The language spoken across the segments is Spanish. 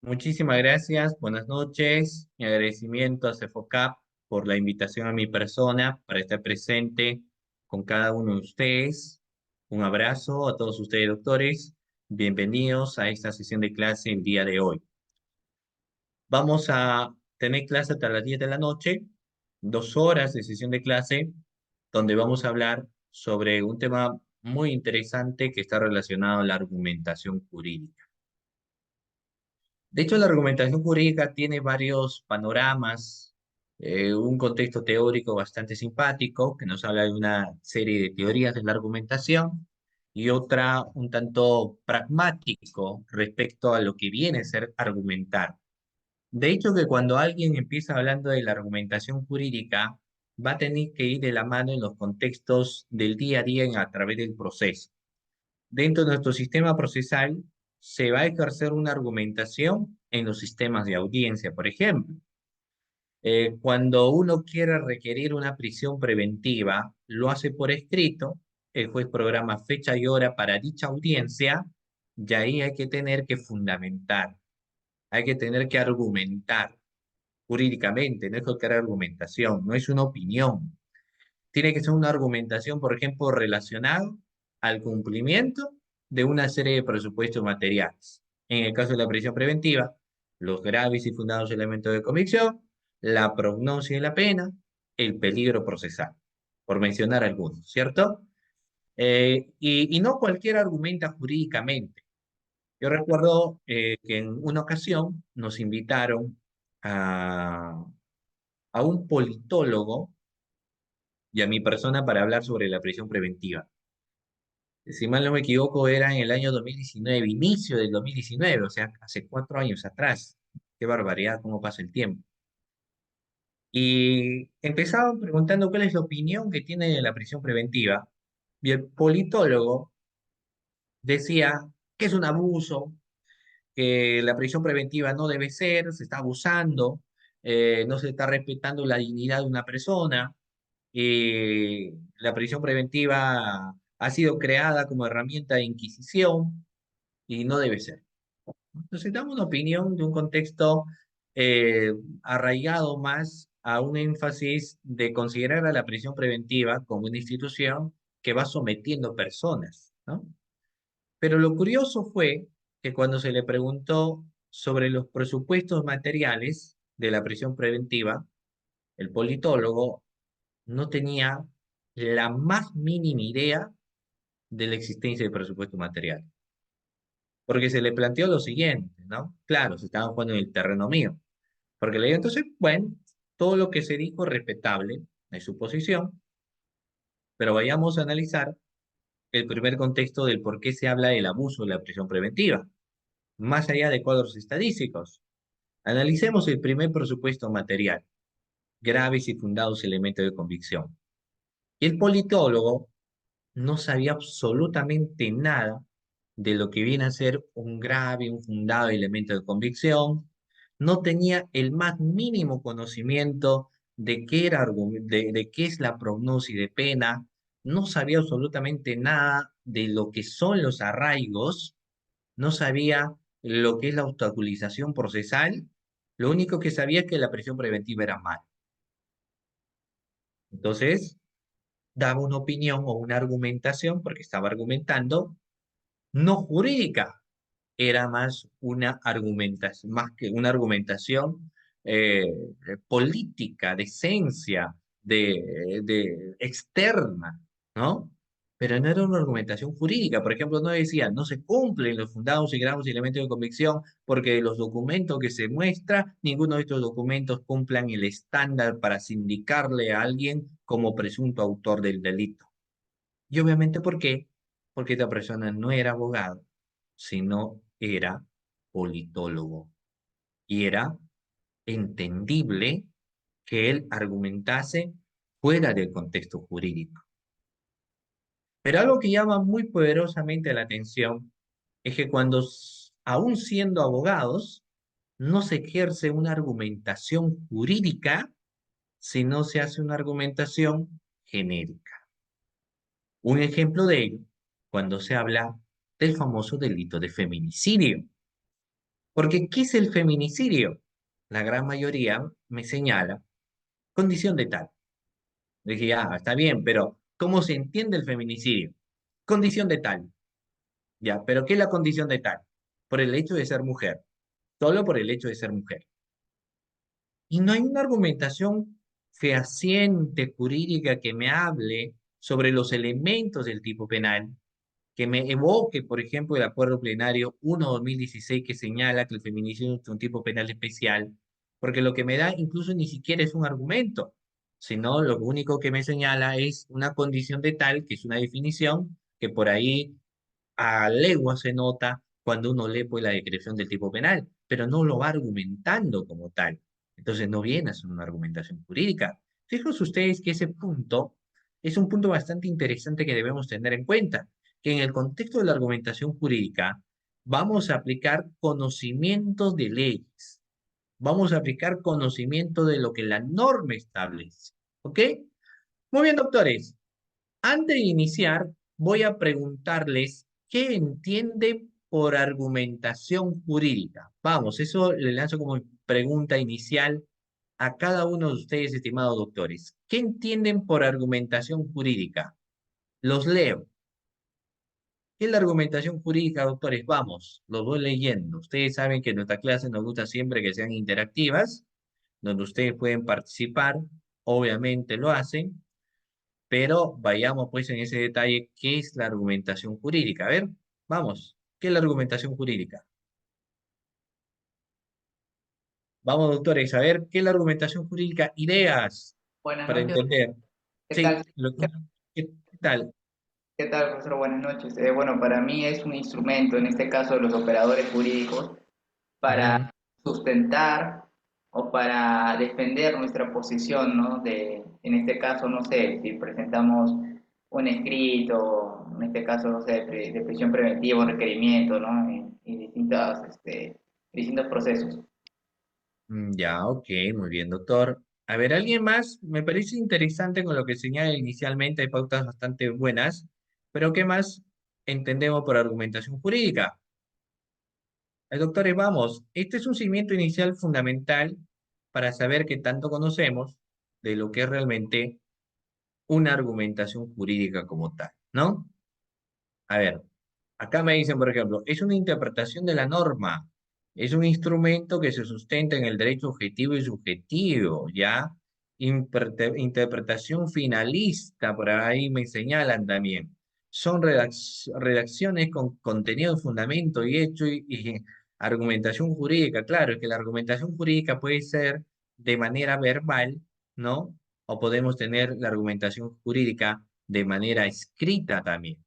Muchísimas gracias, buenas noches. Mi agradecimiento a Cefocap por la invitación a mi persona para estar presente con cada uno de ustedes. Un abrazo a todos ustedes, doctores. Bienvenidos a esta sesión de clase el día de hoy. Vamos a tener clase hasta las 10 de la noche, 2 horas de sesión de clase, donde vamos a hablar sobre un tema muy interesante que está relacionado a la argumentación jurídica. De hecho, la argumentación jurídica tiene varios panoramas, un contexto teórico bastante simpático, que nos habla de una serie de teorías de la argumentación, y otra un tanto pragmático respecto a lo que viene a ser argumentar. De hecho, que cuando alguien empieza hablando de la argumentación jurídica, va a tener que ir de la mano en los contextos del día a día a través del proceso. Dentro de nuestro sistema procesal se va a ejercer una argumentación en los sistemas de audiencia, por ejemplo. Cuando uno quiere requerir una prisión preventiva, lo hace por escrito, el juez programa fecha y hora para dicha audiencia, y ahí hay que tener que fundamentar, hay que tener que argumentar jurídicamente, no es cualquier argumentación, no es una opinión. Tiene que ser una argumentación, por ejemplo, relacionada al cumplimiento de una serie de presupuestos materiales. En el caso de la prisión preventiva, los graves y fundados elementos de convicción, la prognosis de la pena, el peligro procesal, por mencionar algunos, ¿cierto? Y no cualquiera argumenta jurídicamente. Yo recuerdo que en una ocasión nos invitaron a, a un politólogo y a mi persona para hablar sobre la prisión preventiva. Si mal no me equivoco, era en el año 2019, inicio del 2019, o sea, hace 4 años atrás. Qué barbaridad, cómo pasa el tiempo. Y empezaban preguntando cuál es la opinión que tiene de la prisión preventiva. Y el politólogo decía que es un abuso, que la prisión preventiva no debe ser, se está abusando, no se está respetando la dignidad de una persona. La prisión preventiva ha sido creada como herramienta de inquisición y no debe ser. Entonces, damos una opinión de un contexto eh, arraigado más a un énfasis de considerar a la prisión preventiva como una institución que va sometiendo personas, ¿no? Pero lo curioso fue que cuando se le preguntó sobre los presupuestos materiales de la prisión preventiva, el politólogo no tenía la más mínima idea de la existencia de presupuesto material. Porque se le planteó lo siguiente, ¿no? Claro, se estaban jugando en el terreno mío. Porque le digo, entonces, bueno, todo lo que se dijo es respetable, es su posición, pero vayamos a analizar el primer contexto del por qué se habla del abuso de la prisión preventiva, más allá de cuadros estadísticos. Analicemos el primer presupuesto material, graves y fundados elementos de convicción. Y el politólogo no sabía absolutamente nada de lo que viene a ser un grave, un fundado elemento de convicción, no tenía el más mínimo conocimiento de qué era, de qué es la prognosis de pena, no sabía absolutamente nada de lo que son los arraigos, no sabía lo que es la obstaculización procesal, lo único que sabía es que la prisión preventiva era mala. Entonces, daba una opinión o una argumentación, porque estaba argumentando, no jurídica, era más que una argumentación política, de esencia, de externa, ¿no? Pero no era una argumentación jurídica. Por ejemplo, no decía, no se cumplen los fundados y grados y elementos de convicción porque de los documentos que se muestra, ninguno de estos documentos cumplan el estándar para sindicarle a alguien como presunto autor del delito. Y obviamente, ¿por qué? Porque esta persona no era abogado, sino era politólogo. Y era entendible que él argumentase fuera del contexto jurídico. Pero algo que llama muy poderosamente la atención es que cuando, aún siendo abogados, no se ejerce una argumentación jurídica, sino se hace una argumentación genérica. Un ejemplo de ello, cuando se habla del famoso delito de feminicidio. Porque, ¿qué es el feminicidio? La gran mayoría me señala condición de tal. Dije, ah, está bien, pero ¿cómo se entiende el feminicidio? Condición de tal. Ya, pero ¿qué es la condición de tal? Por el hecho de ser mujer. Solo por el hecho de ser mujer. Y no hay una argumentación fehaciente, jurídica, que me hable sobre los elementos del tipo penal, que me evoque, por ejemplo, el Acuerdo Plenario 1/2016 que señala que el feminicidio es un tipo penal especial, porque lo que me da incluso ni siquiera es un argumento, sino lo único que me señala es una condición de tal, que es una definición, que por ahí a legua se nota cuando uno lee pues la descripción del tipo penal, pero no lo va argumentando como tal. Entonces no viene a ser una argumentación jurídica. Fíjense ustedes que ese punto es un punto bastante interesante que debemos tener en cuenta, que en el contexto de la argumentación jurídica vamos a aplicar conocimientos de leyes, vamos a aplicar conocimiento de lo que la norma establece. ¿Ok? Muy bien, doctores. Antes de iniciar, voy a preguntarles qué entienden por argumentación jurídica. Vamos, eso le lanzo como pregunta inicial a cada uno de ustedes, estimados doctores. ¿Qué entienden por argumentación jurídica? Los leo. ¿Qué es la argumentación jurídica, doctores? Vamos, los voy leyendo. Ustedes saben que en nuestra clase nos gusta siempre que sean interactivas, donde ustedes pueden participar, obviamente lo hacen. Pero vayamos pues en ese detalle, ¿qué es la argumentación jurídica? A ver, vamos, ¿qué es la argumentación jurídica? Vamos, doctores, a ver, ¿qué es la argumentación jurídica? Ideas Buenas para noches, entender. ¿qué tal? Sí, ¿qué tal? ¿Qué tal, profesor? Buenas noches. Bueno, para mí es un instrumento, en este caso de los operadores jurídicos, para Ujú. sustentar o para defender nuestra posición, ¿no? En este caso, no sé, si presentamos un escrito, en este caso, no sé, de prisión preventiva, un requerimiento, ¿no? En distintos procesos. Ya, ok, muy bien, doctor. A ver, ¿alguien más? Me parece interesante con lo que señala inicialmente, hay pautas bastante buenas, pero ¿qué más entendemos por argumentación jurídica? Doctores, vamos, este es un cimiento inicial fundamental para saber qué tanto conocemos de lo que es realmente una argumentación jurídica como tal, ¿no? A ver, acá me dicen, por ejemplo, es una interpretación de la norma, es un instrumento que se sustenta en el derecho objetivo y subjetivo, ¿ya? Interpretación finalista, por ahí me señalan también. Son redacciones con contenido, fundamento y hecho y argumentación jurídica. Claro, es que la argumentación jurídica puede ser de manera verbal, ¿no? O podemos tener la argumentación jurídica de manera escrita también.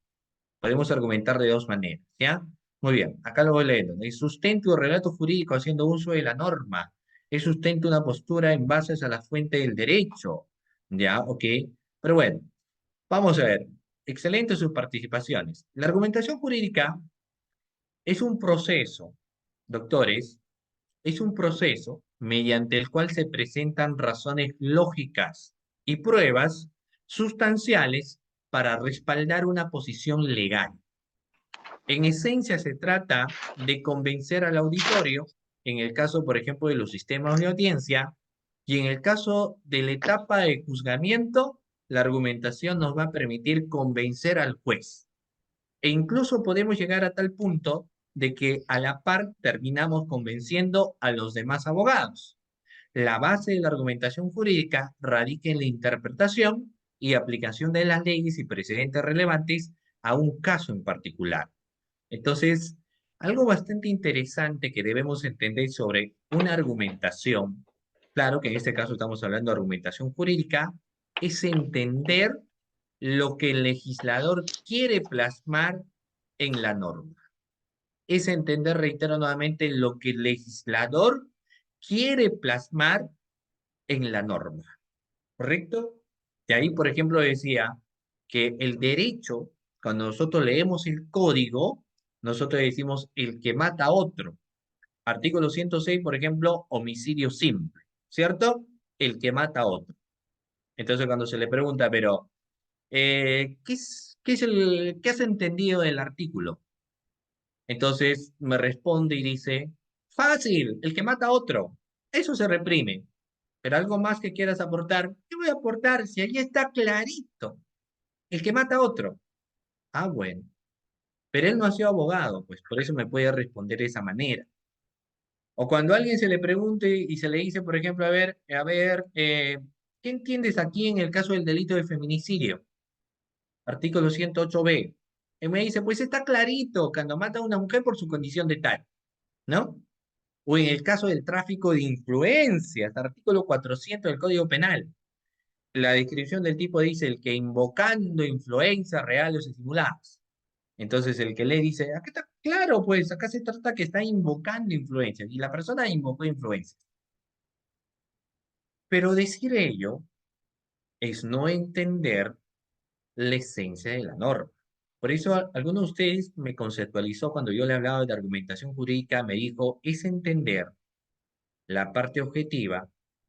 Podemos argumentar de dos maneras, ¿ya? Muy bien, acá lo voy leyendo. Es sustento y relato jurídico haciendo uso de la norma. Es sustento una postura en bases a la fuente del derecho, ¿ya? Ok. Pero bueno, vamos a ver. Excelentes sus participaciones. La argumentación jurídica es un proceso, doctores, es un proceso mediante el cual se presentan razones lógicas y pruebas sustanciales para respaldar una posición legal. En esencia, se trata de convencer al auditorio, en el caso, por ejemplo, de los sistemas de audiencia, y en el caso de la etapa de juzgamiento, la argumentación nos va a permitir convencer al juez. E incluso podemos llegar a tal punto de que a la par terminamos convenciendo a los demás abogados. La base de la argumentación jurídica radica en la interpretación y aplicación de las leyes y precedentes relevantes a un caso en particular. Entonces, algo bastante interesante que debemos entender sobre una argumentación, claro que en este caso estamos hablando de argumentación jurídica, es entender lo que el legislador quiere plasmar en la norma. Es entender, reitero nuevamente, lo que el legislador quiere plasmar en la norma, ¿correcto? De ahí, por ejemplo, decía que el derecho, cuando nosotros leemos el código, nosotros decimos el que mata a otro. Artículo 106, por ejemplo, homicidio simple, ¿cierto? El que mata a otro. Entonces, cuando se le pregunta, pero, ¿qué has entendido del artículo? Entonces me responde y dice, Fácil, el que mata a otro. Eso se reprime. Pero algo más que quieras aportar, ¿qué voy a aportar si ahí está clarito? El que mata a otro. Ah, bueno. Pero él no ha sido abogado, pues por eso me puede responder de esa manera. O cuando a alguien se le pregunte y se le dice, por ejemplo, ¿qué entiendes aquí en el caso del delito de feminicidio? Artículo 108b. Y me dice, pues está clarito, cuando mata a una mujer por su condición de tal, ¿no? O en el caso del tráfico de influencias, artículo 400 del Código Penal. La descripción del tipo dice el que invocando influencias reales o simuladas. Entonces el que lee dice, acá está claro, pues acá se trata que está invocando influencias y la persona invocó influencias. Pero decir ello es no entender la esencia de la norma. Por eso alguno de ustedes me conceptualizó cuando yo le hablaba de argumentación jurídica, me dijo, es entender la parte objetiva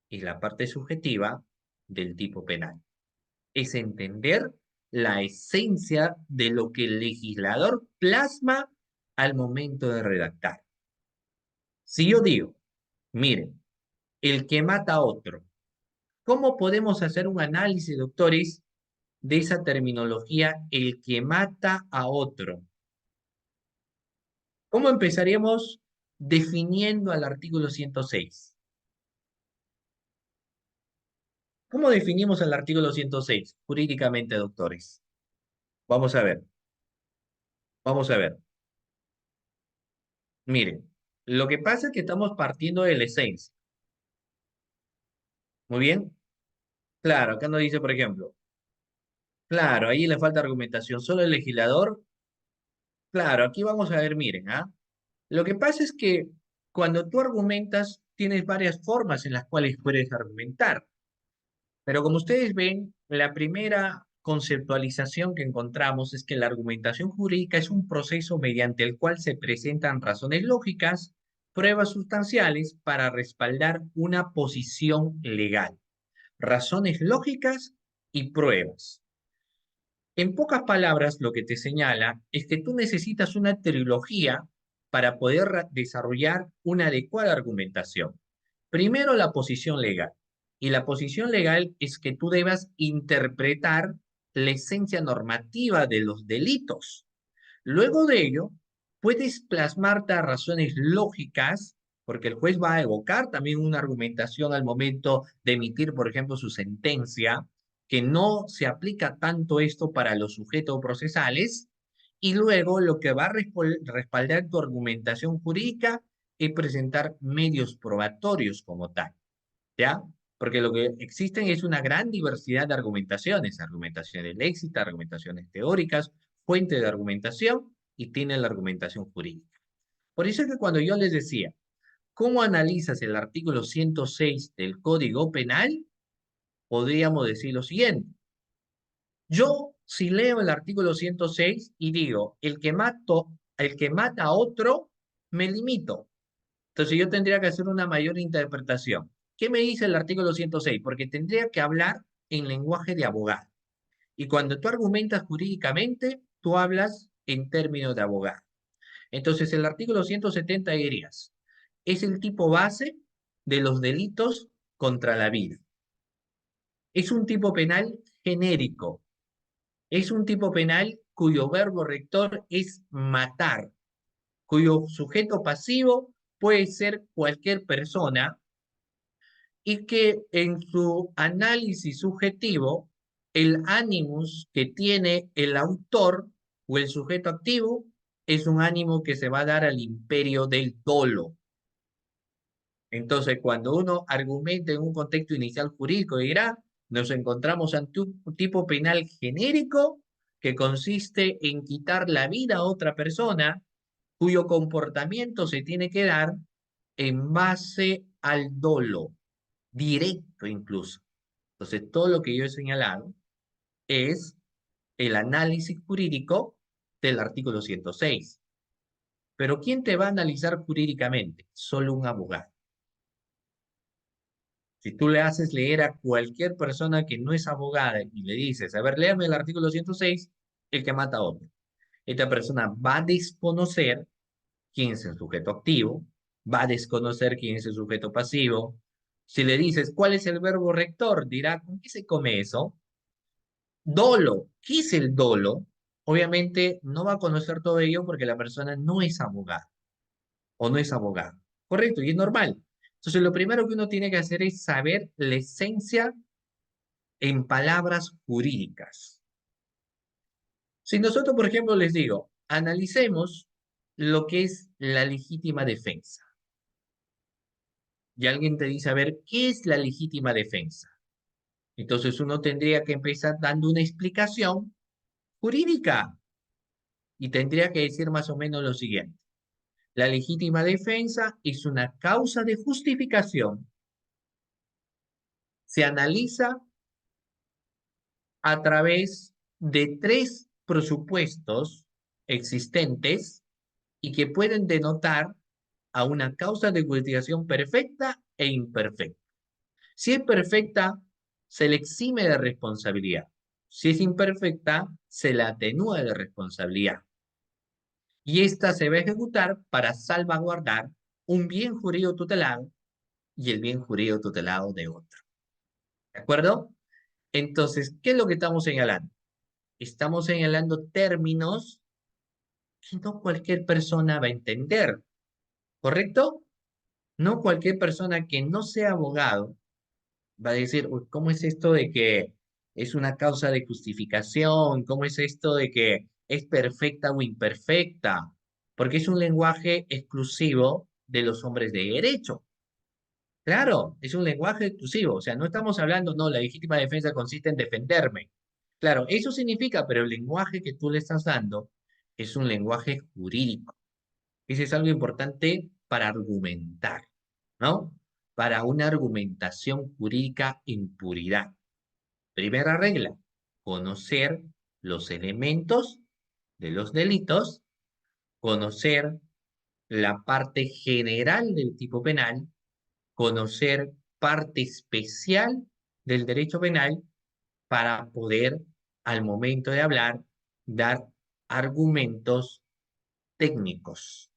y la parte subjetiva del tipo penal. Es entender la esencia de lo que el legislador plasma al momento de redactar. Si yo digo, miren, el que mata a otro, ¿cómo podemos hacer un análisis, doctores, de esa terminología, el que mata a otro? ¿Cómo empezaríamos definiendo al artículo 106? ¿Cómo definimos el artículo 106 jurídicamente, doctores? Vamos a ver, vamos a ver. Miren, lo que pasa es que estamos partiendo de la esencia. Muy bien. Claro, acá nos dice, por ejemplo, claro, ahí le falta argumentación. Solo el legislador. Claro, aquí vamos a ver, miren, ¿ah? Lo que pasa es que cuando tú argumentas, tienes varias formas en las cuales puedes argumentar. Pero como ustedes ven, la primera conceptualización que encontramos es que la argumentación jurídica es un proceso mediante el cual se presentan razones lógicas, pruebas sustanciales para respaldar una posición legal. Razones lógicas y pruebas. En pocas palabras, lo que te señala es que tú necesitas una trilogía para poder desarrollar una adecuada argumentación. Primero, la posición legal. Y la posición legal es que tú debas interpretar la esencia normativa de los delitos. Luego de ello, puedes plasmarte a razones lógicas, porque el juez va a evocar también una argumentación al momento de emitir, por ejemplo, su sentencia, que no se aplica tanto esto para los sujetos procesales, y luego lo que va a respaldar tu argumentación jurídica es presentar medios probatorios como tal, ¿ya? Porque lo que existen es una gran diversidad de argumentaciones, argumentaciones léxicas, argumentaciones teóricas, fuente de argumentación y tiene la argumentación jurídica. Por eso es que cuando yo les decía, ¿cómo analizas el artículo 106 del Código Penal? Podríamos decir lo siguiente. Yo, si leo el artículo 106 y digo, el que mata a otro, me limito. Entonces yo tendría que hacer una mayor interpretación. ¿Qué me dice el artículo 106? Porque tendría que hablar en lenguaje de abogado. Y cuando tú argumentas jurídicamente, tú hablas en términos de abogado. Entonces el artículo 170 dirías, es el tipo base de los delitos contra la vida. Es un tipo penal genérico. Es un tipo penal cuyo verbo rector es matar, cuyo sujeto pasivo puede ser cualquier persona y que en su análisis subjetivo, el animus que tiene el autor o el sujeto activo es un ánimo que se va a dar al imperio del dolo. Entonces, cuando uno argumenta en un contexto inicial jurídico, dirá, nos encontramos ante un tipo penal genérico que consiste en quitar la vida a otra persona cuyo comportamiento se tiene que dar en base al dolo, directo incluso. Entonces, todo lo que yo he señalado es el análisis jurídico del artículo 106. Pero ¿quién te va a analizar jurídicamente? Solo un abogado. Si tú le haces leer a cualquier persona que no es abogada y le dices, a ver, léame el artículo 106, el que mata a otro. Esta persona va a desconocer quién es el sujeto activo, Va a desconocer quién es el sujeto pasivo. Si le dices, ¿cuál es el verbo rector? Dirá, ¿con qué se come eso? Dolo, ¿qué es el dolo? Obviamente no va a conocer todo ello porque la persona no es abogada o no es abogado. Correcto, y es normal. Entonces, lo primero que uno tiene que hacer es saber la esencia en palabras jurídicas. Si nosotros, por ejemplo, les digo, analicemos lo que es la legítima defensa. Y alguien te dice, a ver, ¿qué es la legítima defensa? Entonces uno tendría que empezar dando una explicación jurídica y tendría que decir más o menos lo siguiente. La legítima defensa es una causa de justificación. Se analiza a través de tres presupuestos existentes y que pueden denotar a una causa de justificación perfecta e imperfecta. Si es perfecta, se le exime de responsabilidad. Si es imperfecta, se la atenúa de responsabilidad. Y esta se va a ejecutar para salvaguardar un bien jurídico tutelado y el bien jurídico tutelado de otro. ¿De acuerdo? Entonces, ¿qué es lo que estamos señalando? Estamos señalando términos que no cualquier persona va a entender, ¿correcto? No cualquier persona que no sea abogado va a decir, "Uy, ¿cómo es esto de que es una causa de justificación? ¿Cómo es esto de que es perfecta o imperfecta? Porque es un lenguaje exclusivo de los hombres de derecho. Claro, es un lenguaje exclusivo. O sea, no estamos hablando, no, la legítima defensa consiste en defenderme. Claro, eso significa, pero el lenguaje que tú le estás dando es un lenguaje jurídico. Ese es algo importante para argumentar, ¿no? Para una argumentación jurídica en puridad. Primera regla, conocer los elementos de los delitos, conocer la parte general del tipo penal, conocer parte especial del derecho penal para poder, al momento de hablar, dar argumentos técnicos,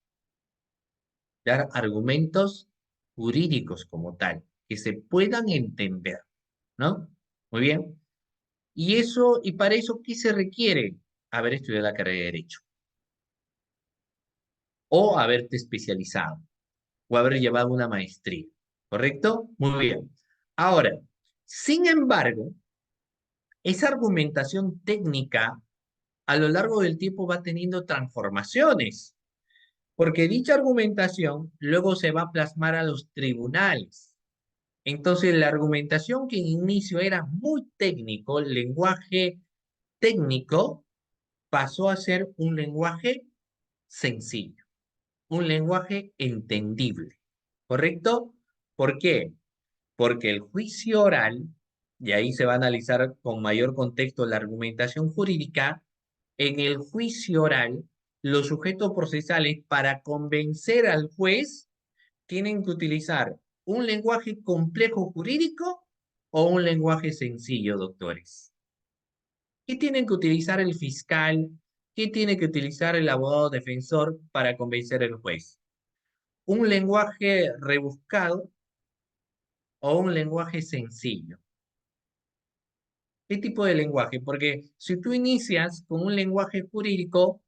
dar argumentos jurídicos como tal, que se puedan entender, ¿no? Muy bien. Y eso, y para eso, ¿qué se requiere? Haber estudiado la carrera de Derecho, o haberte especializado, o haber llevado una maestría, ¿correcto? Muy bien. Ahora, sin embargo, esa argumentación técnica a lo largo del tiempo va teniendo transformaciones, porque dicha argumentación luego se va a plasmar a los tribunales. Entonces, la argumentación que en inicio era muy técnico, el lenguaje técnico, pasó a ser un lenguaje sencillo, un lenguaje entendible, ¿correcto? ¿Por qué? Porque el juicio oral, y ahí se va a analizar con mayor contexto la argumentación jurídica, en el juicio oral, los sujetos procesales para convencer al juez tienen que utilizar un lenguaje complejo jurídico o un lenguaje sencillo, doctores. ¿Qué tienen que utilizar el fiscal? ¿Qué tiene que utilizar el abogado defensor para convencer al juez? ¿Un lenguaje rebuscado o un lenguaje sencillo? ¿Qué tipo de lenguaje? Porque si tú inicias con un lenguaje jurídico,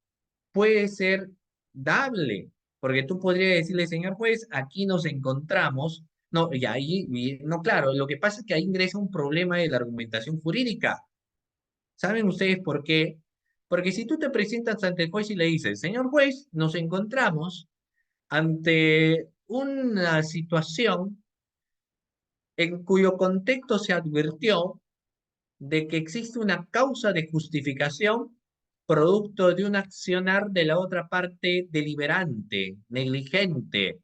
puede ser dable, porque tú podrías decirle, señor juez, aquí nos encontramos. No, y ahí, no, claro, lo que pasa es que ahí ingresa un problema de la argumentación jurídica. ¿Saben ustedes por qué? Porque si tú te presentas ante el juez y le dices, señor juez, nos encontramos ante una situación en cuyo contexto se advirtió de que existe una causa de justificación producto de un accionar de la otra parte deliberante, negligente,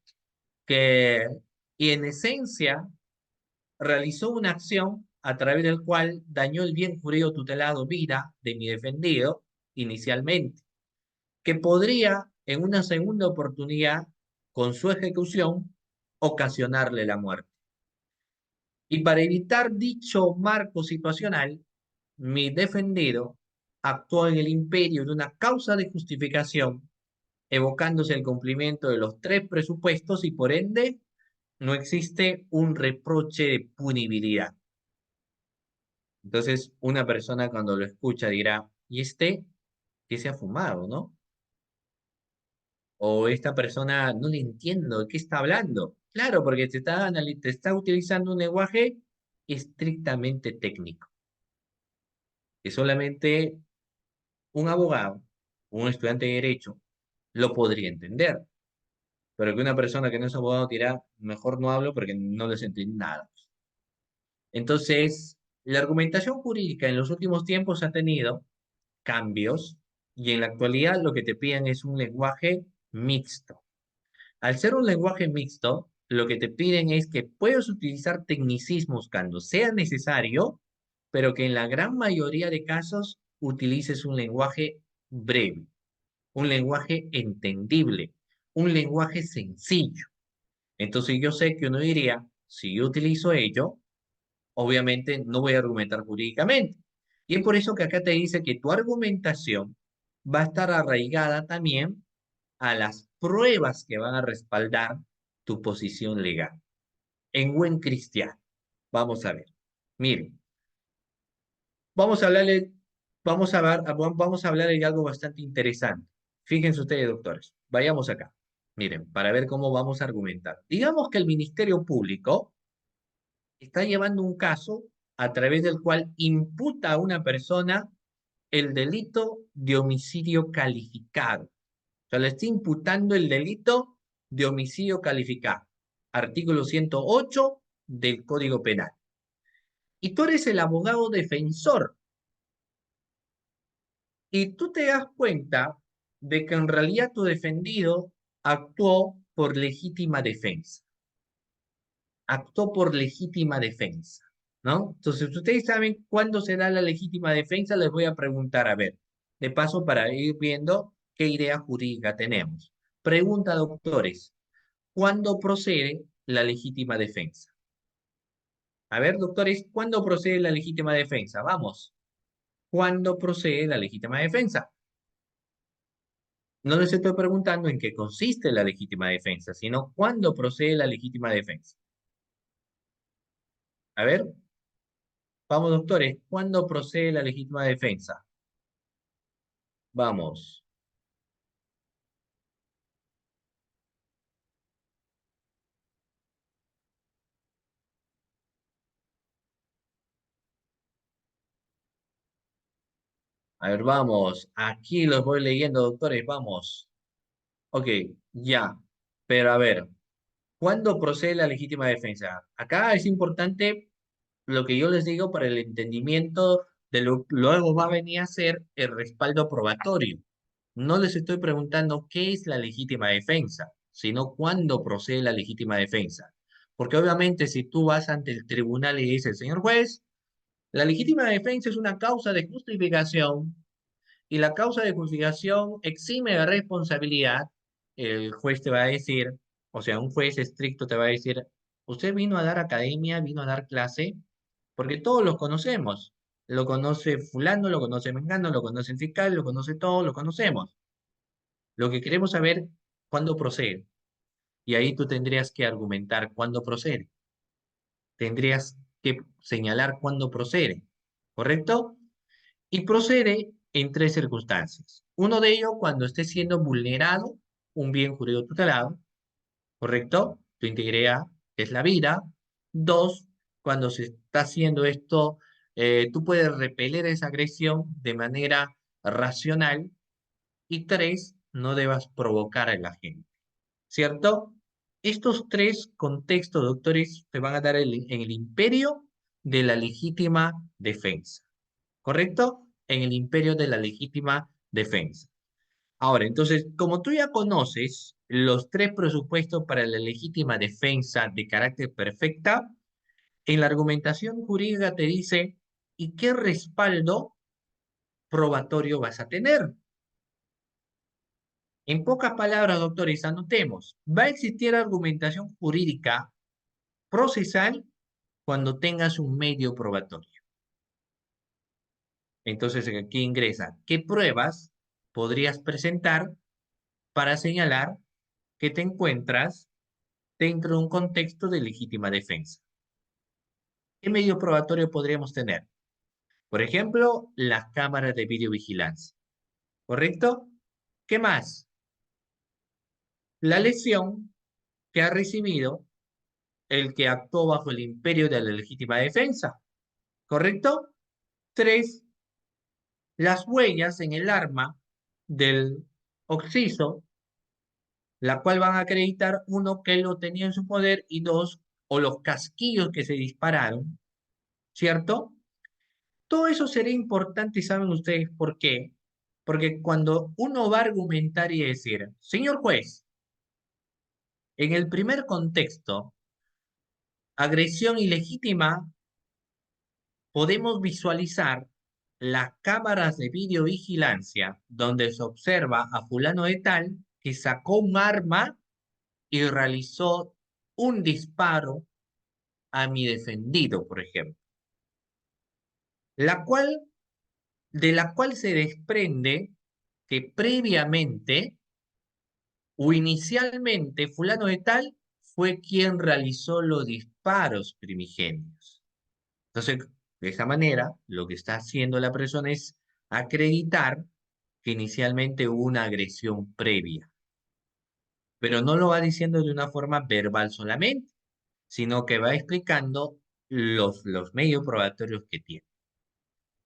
que y en esencia realizó una acción a través del cual dañó el bien jurídico tutelado vida de mi defendido inicialmente, que podría en una segunda oportunidad, con su ejecución, ocasionarle la muerte. Y para evitar dicho marco situacional, mi defendido actuó en el imperio de una causa de justificación evocándose el cumplimiento de los tres presupuestos y por ende no existe un reproche de punibilidad. Entonces, una persona cuando lo escucha dirá, ¿y este qué se ha fumado, no? O esta persona no le entiendo de qué está hablando. Claro, porque te está utilizando un lenguaje estrictamente técnico, que solamente un abogado, un estudiante de derecho, lo podría entender. Pero que una persona que no es abogado dirá, mejor no hablo porque no les entiendo nada. Entonces, la argumentación jurídica en los últimos tiempos ha tenido cambios y en la actualidad lo que te piden es un lenguaje mixto. Al ser un lenguaje mixto, lo que te piden es que puedas utilizar tecnicismos cuando sea necesario, pero que en la gran mayoría de casos utilices un lenguaje breve, un lenguaje entendible, un lenguaje sencillo. Entonces yo sé que uno diría, si yo utilizo ello, obviamente no voy a argumentar jurídicamente. Y es por eso que acá te dice que tu argumentación va a estar arraigada también a las pruebas que van a respaldar tu posición legal. En buen cristiano, vamos a ver. Miren, vamos a hablarle, vamos a hablar de algo bastante interesante. Fíjense ustedes, doctores, vayamos acá. Miren, para ver cómo vamos a argumentar. Digamos que el Ministerio Público está llevando un caso a través del cual imputa a una persona el delito de homicidio calificado. O sea, le está imputando el delito de homicidio calificado. Artículo 108 del Código Penal. Y tú eres el abogado defensor. Y tú te das cuenta de que en realidad tu defendido actuó por legítima defensa. Actuó por legítima defensa, ¿no? Entonces, ustedes saben cuándo se da la legítima defensa, les voy a preguntar, a ver, de paso para ir viendo qué idea jurídica tenemos. Pregunta, doctores, ¿cuándo procede la legítima defensa? A ver, doctores, ¿cuándo procede la legítima defensa? Vamos, ¿cuándo procede la legítima defensa? No les estoy preguntando en qué consiste la legítima defensa, sino cuándo procede la legítima defensa. A ver, vamos, doctores, ¿cuándo procede la legítima defensa? Vamos, a ver, vamos. Aquí los voy leyendo, doctores, vamos. Ok, ya. Pero a ver, ¿cuándo procede la legítima defensa? Acá es importante lo que yo les digo para el entendimiento de lo que luego va a venir a ser el respaldo probatorio. No les estoy preguntando qué es la legítima defensa, sino cuándo procede la legítima defensa. Porque obviamente si tú vas ante el tribunal y dices, señor juez, la legítima defensa es una causa de justificación y la causa de justificación exime de responsabilidad, el juez te va a decir, o sea, un juez estricto te va a decir, usted vino a dar academia, vino a dar clase, porque todos los conocemos. Lo conoce fulano, lo conoce mengano, lo conoce el fiscal, lo conoce todo, lo conocemos. Lo que queremos saber, ¿cuándo procede? Y ahí tú tendrías que argumentar cuándo procede. Tendrías que señalar cuándo procede, ¿correcto? Y procede en tres circunstancias. Uno de ellos, cuando esté siendo vulnerado un bien jurídico tutelado, ¿correcto? Tu integridad, que es la vida. Dos, cuando se está haciendo esto, tú puedes repeler esa agresión de manera racional. Y tres, no debas provocar a la gente, ¿cierto? Estos tres contextos, doctores, te van a dar en el imperio de la legítima defensa. ¿Correcto? En el imperio de la legítima defensa. Ahora, entonces, como tú ya conoces los tres presupuestos para la legítima defensa de carácter perfecta, en la argumentación jurídica te dice, ¿y qué respaldo probatorio vas a tener? En pocas palabras, doctores, anotemos, va a existir argumentación jurídica procesal cuando tengas un medio probatorio. Entonces, aquí ingresa, ¿qué pruebas podrías presentar para señalar que te encuentras dentro de un contexto de legítima defensa. ¿Qué medio probatorio podríamos tener? Por ejemplo, las cámaras de videovigilancia. ¿Correcto? ¿Qué más? La lesión que ha recibido el que actuó bajo el imperio de la legítima defensa. ¿Correcto? Tres, las huellas en el arma del occiso, la cual van a acreditar, uno, que él lo tenía en su poder y dos, o los casquillos que se dispararon, ¿cierto? Todo eso sería importante y saben ustedes por qué. Porque cuando uno va a argumentar y decir, señor juez, en el primer contexto, agresión ilegítima, podemos visualizar las cámaras de videovigilancia donde se observa a fulano de tal que sacó un arma y realizó un disparo a mi defendido, por ejemplo, la cual, de la cual se desprende que previamente o inicialmente fulano de tal fue quien realizó los disparos primigenios. Entonces, de esa manera, lo que está haciendo la persona es acreditar que inicialmente hubo una agresión previa, pero no lo va diciendo de una forma verbal solamente, sino que va explicando los medios probatorios que tiene.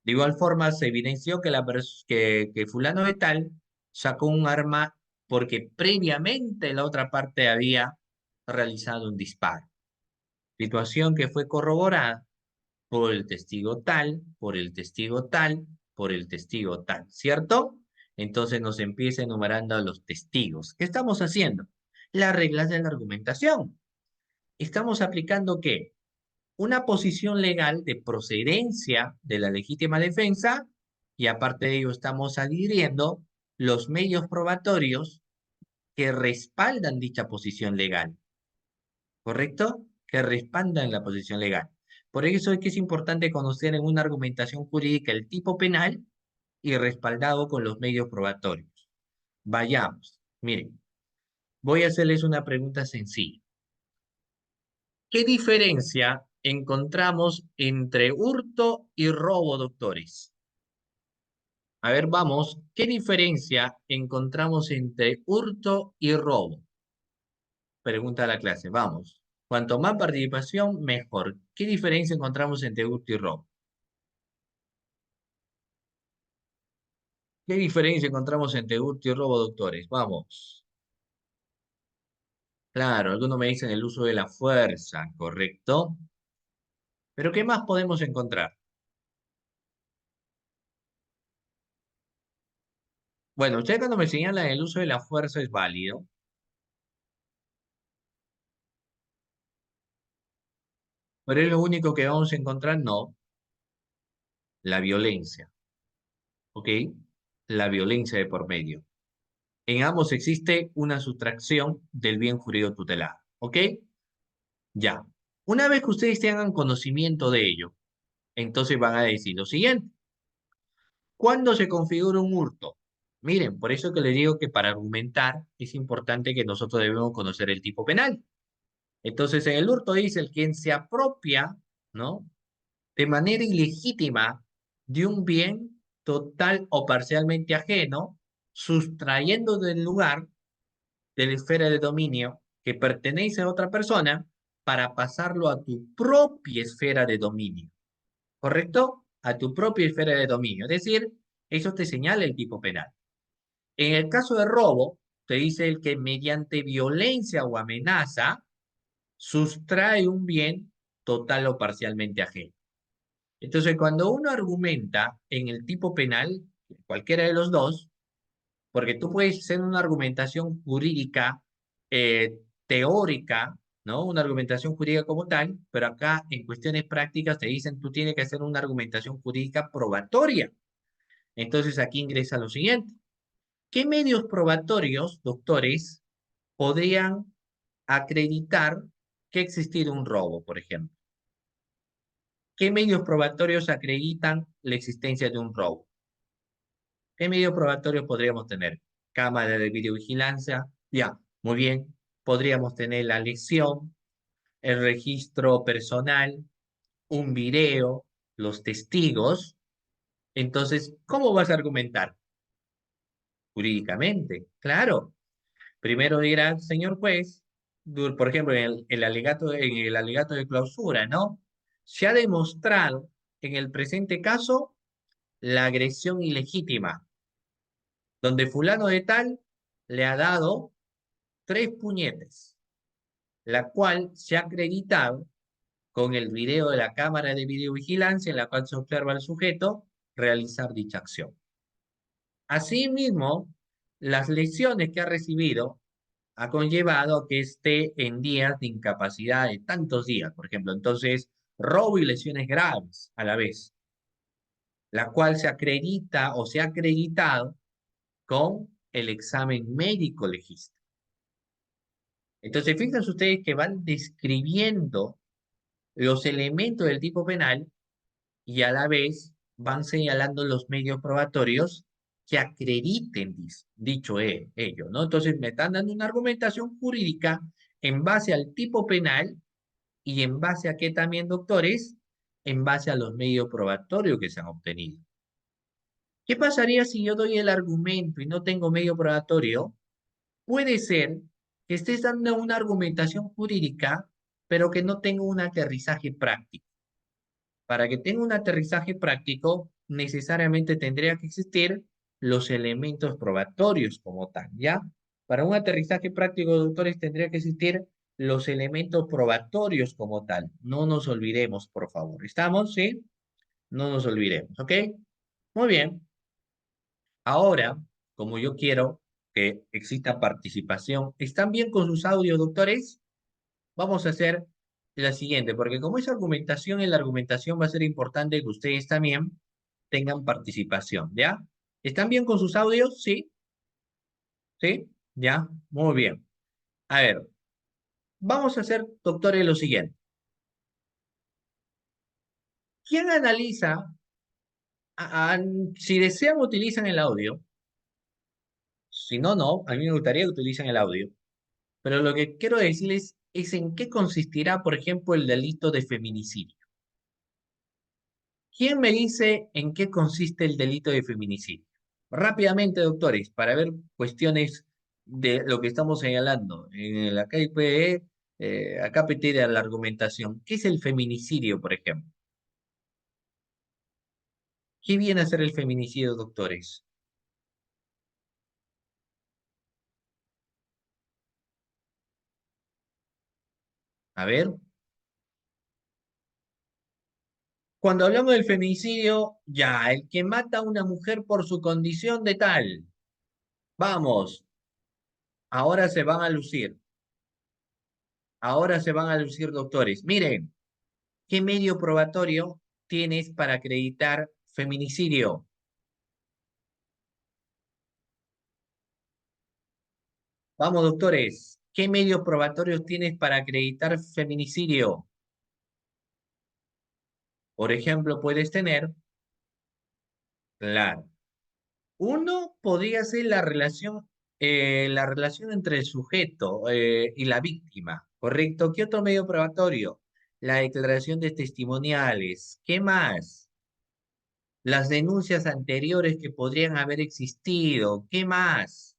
De igual forma, se evidenció que, que fulano de tal sacó un arma porque previamente la otra parte había realizado un disparo. Situación que fue corroborada por el testigo tal, por el testigo tal, por el testigo tal, ¿cierto? Entonces nos empieza enumerando a los testigos. ¿Qué estamos haciendo? Las reglas de la argumentación. Estamos aplicando ¿qué? Una posición legal de procedencia de la legítima defensa y aparte de ello estamos adhiriendo los medios probatorios que respaldan dicha posición legal, ¿correcto? Que respaldan la posición legal. Por eso es que es importante conocer en una argumentación jurídica el tipo penal y respaldado con los medios probatorios. Vayamos, miren, voy a hacerles una pregunta sencilla. ¿Qué diferencia encontramos entre hurto y robo, doctores? A ver, vamos, ¿qué diferencia encontramos entre hurto y robo? Pregunta a la clase, vamos. Cuanto más participación, mejor. ¿Qué diferencia encontramos entre hurto y robo? ¿Qué diferencia encontramos entre hurto y robo, doctores? Vamos. Claro, algunos me dicen el uso de la fuerza, ¿correcto? Pero ¿qué más podemos encontrar? Bueno, ustedes cuando me señalan el uso de la fuerza es válido, pero es lo único que vamos a encontrar, no, la violencia, ¿ok? La violencia de por medio. En ambos existe una sustracción del bien jurídico tutelado, ¿ok? Ya. Una vez que ustedes tengan conocimiento de ello, entonces van a decir lo siguiente. ¿Cuándo se configura un hurto? Miren, por eso que les digo que para argumentar es importante que nosotros debemos conocer el tipo penal. Entonces, en el hurto dice el quien se apropia, ¿no? De manera ilegítima de un bien total o parcialmente ajeno, sustrayendo del lugar de la esfera de dominio que pertenece a otra persona para pasarlo a tu propia esfera de dominio, ¿correcto? A tu propia esfera de dominio. Es decir, eso te señala el tipo penal. En el caso de robo, te dice el que mediante violencia o amenaza sustrae un bien total o parcialmente ajeno. Entonces, cuando uno argumenta en el tipo penal, cualquiera de los dos, porque tú puedes hacer una argumentación jurídica teórica, ¿no? Una argumentación jurídica como tal, pero acá en cuestiones prácticas te dicen tú tienes que hacer una argumentación jurídica probatoria. Entonces aquí ingresa lo siguiente. ¿Qué medios probatorios, doctores, podrían acreditar que ha existido un robo, por ejemplo? ¿Qué medios probatorios acreditan la existencia de un robo? ¿Qué medios probatorios podríamos tener? cámara de videovigilancia, ya, muy bien. Podríamos tener la lesión, el registro personal, un video, los testigos. Entonces, ¿cómo vas a argumentar? Jurídicamente, claro. Primero dirá, señor juez, por ejemplo, en el alegato de clausura, ¿no? Se ha demostrado en el presente caso la agresión ilegítima, donde fulano de tal le ha dado 3 puñetes, la cual se ha acreditado con el video de la cámara de videovigilancia en la cual se observa al sujeto realizar dicha acción. Asimismo, las lesiones que ha recibido ha conllevado a que esté en días de incapacidad de tantos días, por ejemplo. Entonces, robo y lesiones graves a la vez, la cual se acredita o se ha acreditado con el examen médico legista. Entonces, fíjense ustedes que van describiendo los elementos del tipo penal y a la vez van señalando los medios probatorios que acrediten dicho ello, ¿no? Entonces me están dando una argumentación jurídica en base al tipo penal y en base a qué también, doctores, en base a los medios probatorios que se han obtenido. ¿Qué pasaría si yo doy el argumento y no tengo medio probatorio? Puede ser que estés dando una argumentación jurídica, pero que no tenga un aterrizaje práctico. Para que tenga un aterrizaje práctico, necesariamente tendría que existir los elementos probatorios como tal, ¿ya? Para un aterrizaje práctico, doctores, tendría que existir los elementos probatorios como tal. No nos olvidemos, por favor. ¿Estamos? ¿Sí? No nos olvidemos, ¿ok? Muy bien. Ahora, como yo quiero que exista participación, ¿están bien con sus audios, doctores? Vamos a hacer la siguiente, porque como es argumentación, en la argumentación va a ser importante que ustedes también tengan participación, ¿ya? ¿Están bien con sus audios? ¿Sí? ¿Sí? ¿Ya? Muy bien. A ver, vamos a hacer, doctores, lo siguiente. ¿Quién analiza? Si desean, utilizan el audio. Si no, no. A mí me gustaría que utilicen el audio. Pero lo que quiero decirles es en qué consistirá, por ejemplo, el delito de feminicidio. ¿Quién me dice en qué consiste el delito de feminicidio? Rápidamente, doctores, para ver cuestiones de lo que estamos señalando. En la KIPE, acá pide la argumentación. ¿Qué es el feminicidio, por ejemplo? ¿Qué viene a ser el feminicidio, doctores? A ver, cuando hablamos del feminicidio, ya, el que mata a una mujer por su condición de tal. Vamos, ahora se van a lucir. Ahora se van a lucir, doctores. Miren. ¿Qué medio probatorio tienes para acreditar feminicidio? Vamos, doctores. ¿Qué medios probatorios tienes para acreditar feminicidio? Por ejemplo, puedes tener, claro, uno podría ser la relación entre el sujeto y la víctima, ¿correcto? ¿Qué otro medio probatorio? La declaración de testimoniales. ¿Qué más? Las denuncias anteriores que podrían haber existido. ¿Qué más?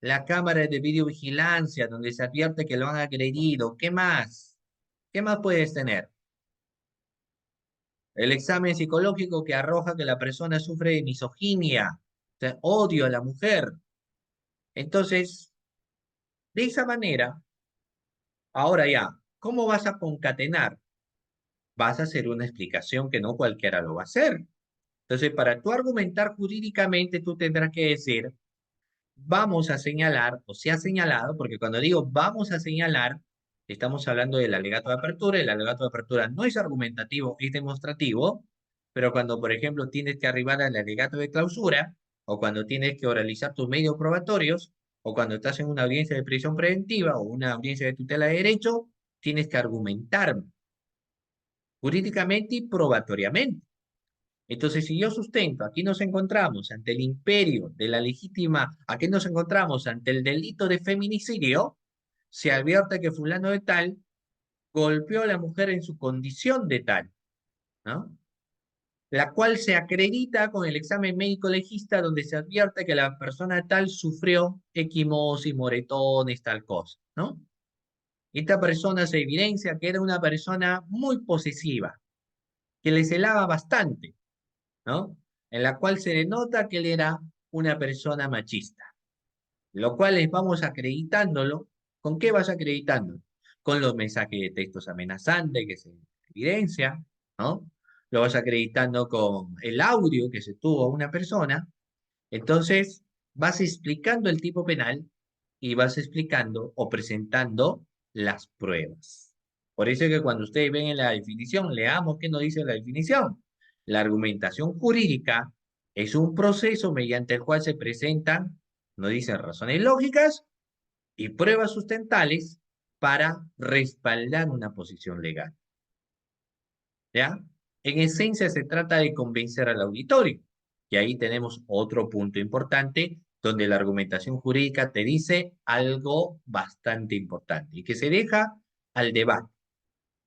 La cámara de videovigilancia donde se advierte que lo han agredido. ¿Qué más? ¿Qué más puedes tener? El examen psicológico que arroja que la persona sufre de misoginia, o sea, odio a la mujer. Entonces, de esa manera, ahora ya, ¿cómo vas a concatenar? Vas a hacer una explicación que no cualquiera lo va a hacer. Entonces, para tú argumentar jurídicamente, tú tendrás que decir, vamos a señalar, o se ha señalado, porque cuando digo vamos a señalar, estamos hablando del alegato de apertura. El alegato de apertura no es argumentativo, es demostrativo, pero cuando, por ejemplo, tienes que arribar al alegato de clausura, o cuando tienes que oralizar tus medios probatorios, o cuando estás en una audiencia de prisión preventiva o una audiencia de tutela de derecho, tienes que argumentar jurídicamente y probatoriamente. Entonces, si yo sustento, aquí nos encontramos ante el imperio de la legítima, aquí nos encontramos ante el delito de feminicidio, se advierte que fulano de tal golpeó a la mujer en su condición de tal, ¿no? La cual se acredita con el examen médico legista donde se advierte que la persona tal sufrió equimosis, moretones, tal cosa, ¿no? Esta persona se evidencia que era una persona muy posesiva, que le celaba bastante, ¿no? En la cual se denota que él era una persona machista, lo cual les vamos acreditándolo. ¿Con qué vas acreditándolo? Con los mensajes de textos amenazantes que se evidencia, ¿no? Lo vas acreditando con el audio que se tuvo a una persona. Entonces, vas explicando el tipo penal y vas explicando o presentando las pruebas. Por eso es que cuando ustedes ven en la definición, leamos qué nos dice la definición. La argumentación jurídica es un proceso mediante el cual se presentan, nos dicen razones lógicas y pruebas sustentables para respaldar una posición legal. ¿Ya? En esencia se trata de convencer al auditorio. Y ahí tenemos otro punto importante donde la argumentación jurídica te dice algo bastante importante y que se deja al debate.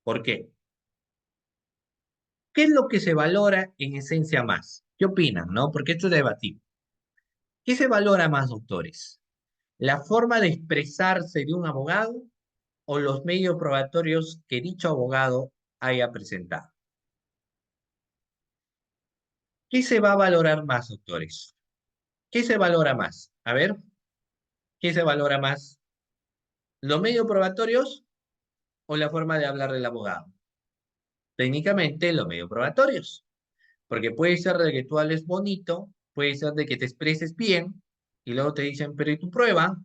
¿Por qué? ¿Qué es lo que se valora en esencia más? ¿Qué opinan, no? Porque esto es debatible. ¿Qué se valora más, doctores? ¿La forma de expresarse de un abogado o los medios probatorios que dicho abogado haya presentado? ¿Qué se va a valorar más, doctores? ¿Qué se valora más? A ver, ¿qué se valora más? ¿Los medios probatorios o la forma de hablar del abogado? Técnicamente, los medios probatorios, porque puede ser de que tú hables bonito, puede ser de que te expreses bien, y luego te dicen, pero ¿y tu prueba?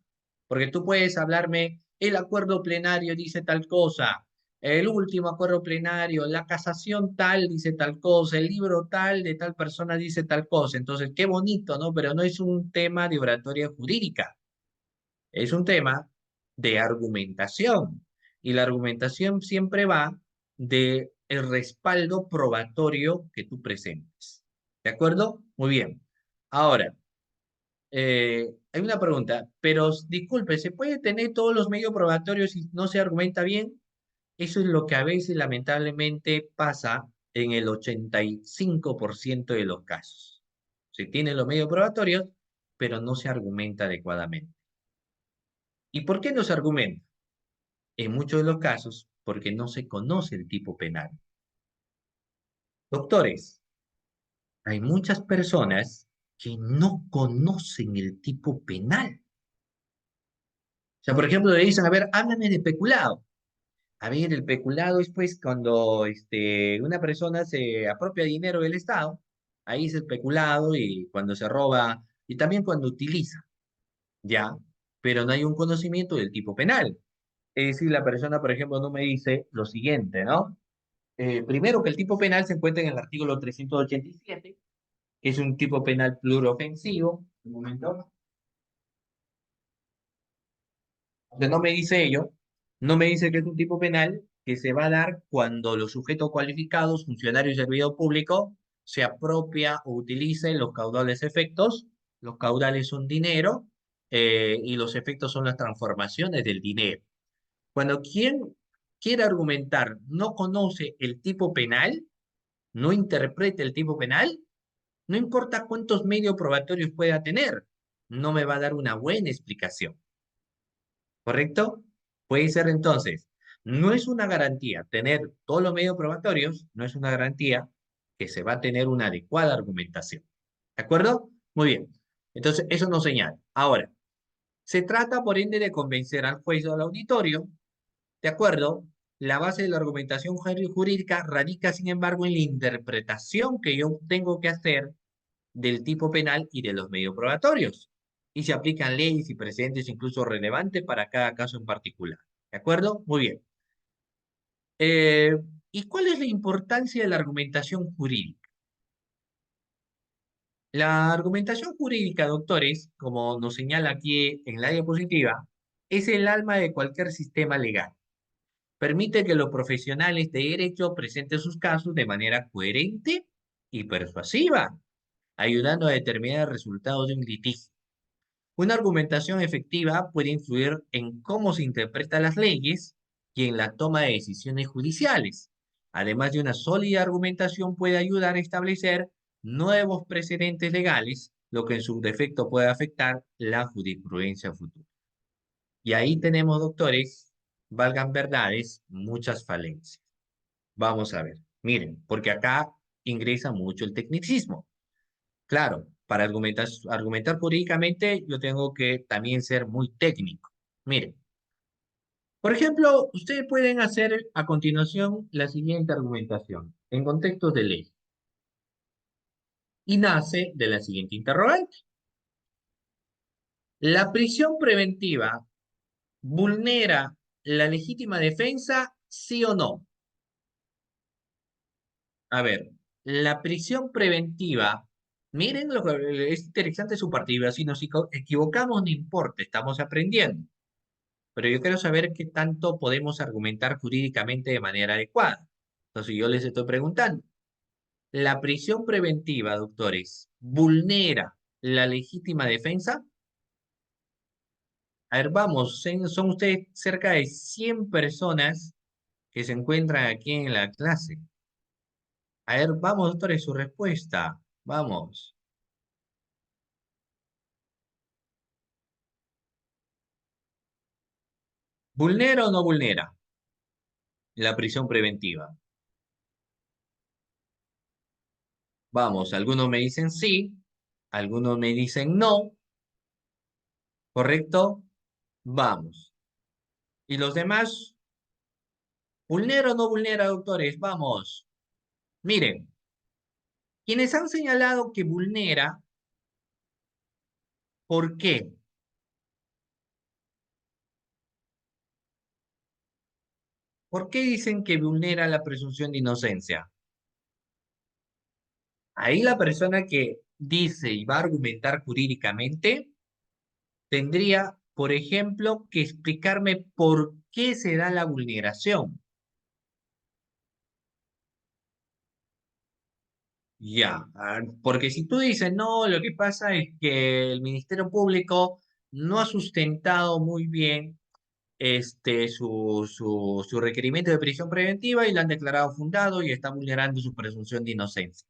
Porque tú puedes hablarme, el acuerdo plenario dice tal cosa, el último acuerdo plenario, la casación tal dice tal cosa, el libro tal de tal persona dice tal cosa. Entonces, qué bonito, ¿no? Pero no es un tema de oratoria jurídica. Es un tema de argumentación y la argumentación siempre va de el respaldo probatorio que tú presentes. ¿De acuerdo? Muy bien. Ahora, hay una pregunta, pero disculpe, ¿se puede tener todos los medios probatorios si no se argumenta bien? Eso es lo que a veces lamentablemente pasa en el 85% de los casos. Se tiene los medios probatorios, pero no se argumenta adecuadamente. ¿Y por qué no se argumenta? En muchos de los casos, porque no se conoce el tipo penal. Doctores, hay muchas personas que no conocen el tipo penal. O sea, por ejemplo, le dicen, a ver, háblame de peculado. A ver, el peculado es pues cuando una persona se apropia dinero del Estado, ahí es el peculado y cuando se roba y también cuando utiliza, ¿ya? Pero no hay un conocimiento del tipo penal. Es decir, la persona, por ejemplo, no me dice lo siguiente, ¿no? Primero que el tipo penal se encuentra en el artículo 387, que es un tipo penal pluriofensivo. Un momento. O sea, no me dice ello, no me dice que es un tipo penal que se va a dar cuando los sujetos cualificados, funcionarios y servidor público, se apropia o utilice los caudales efectos. Los caudales son dinero y los efectos son las transformaciones del dinero. Cuando quien quiere argumentar no conoce el tipo penal, no interprete el tipo penal, no importa cuántos medios probatorios pueda tener, no me va a dar una buena explicación, ¿correcto? Puede ser entonces, no es una garantía tener todos los medios probatorios, no es una garantía que se va a tener una adecuada argumentación. ¿De acuerdo? Muy bien. Entonces, eso nos señala. Ahora, se trata por ende de convencer al juez o al auditorio. ¿De acuerdo? La base de la argumentación jurídica radica, sin embargo, en la interpretación que yo tengo que hacer del tipo penal y de los medios probatorios. Y se aplican leyes y precedentes incluso relevantes para cada caso en particular. ¿De acuerdo? Muy bien. Eh, ¿Y cuál es la importancia de la argumentación jurídica? La argumentación jurídica, doctores, como nos señala aquí en la diapositiva, es el alma de cualquier sistema legal. Permite que los profesionales de derecho presenten sus casos de manera coherente y persuasiva, ayudando a determinar el resultado de un litigio. Una argumentación efectiva puede influir en cómo se interpretan las leyes y en la toma de decisiones judiciales. Además de una sólida argumentación puede ayudar a establecer nuevos precedentes legales, lo que en su defecto puede afectar la jurisprudencia futura. Y ahí tenemos, doctores, valgan verdades, muchas falencias. Vamos a ver, miren, porque acá ingresa mucho el tecnicismo. Claro, para argumentar jurídicamente yo tengo que también ser muy técnico. Miren, por ejemplo, ustedes pueden hacer a continuación la siguiente argumentación en contextos de ley y nace de la siguiente interrogante. ¿La prisión preventiva vulnera la legítima defensa, sí o no? A ver, la prisión preventiva, miren lo que es interesante su partida, si nos equivocamos no importa, estamos aprendiendo. Pero yo quiero saber qué tanto podemos argumentar jurídicamente de manera adecuada. Entonces yo les estoy preguntando, ¿la prisión preventiva, doctores, vulnera la legítima defensa? A ver, vamos, son ustedes cerca de 100 personas que se encuentran aquí en la clase. A ver, vamos, doctores, su respuesta. Vamos. ¿Vulnera o no vulnera la prisión preventiva? Vamos, algunos me dicen sí, algunos me dicen no, ¿correcto? Vamos. ¿Y los demás? ¿Vulnera o no vulnera, doctores? Vamos. Miren, quienes han señalado que vulnera, ¿por qué? ¿Por qué dicen que vulnera la presunción de inocencia? Ahí la persona que dice y va a argumentar jurídicamente tendría, por ejemplo, que explicarme por qué se da la vulneración. Ya, porque si tú dices, no, lo que pasa es que el Ministerio Público no ha sustentado muy bien su requerimiento de prisión preventiva y lo han declarado fundado y está vulnerando su presunción de inocencia.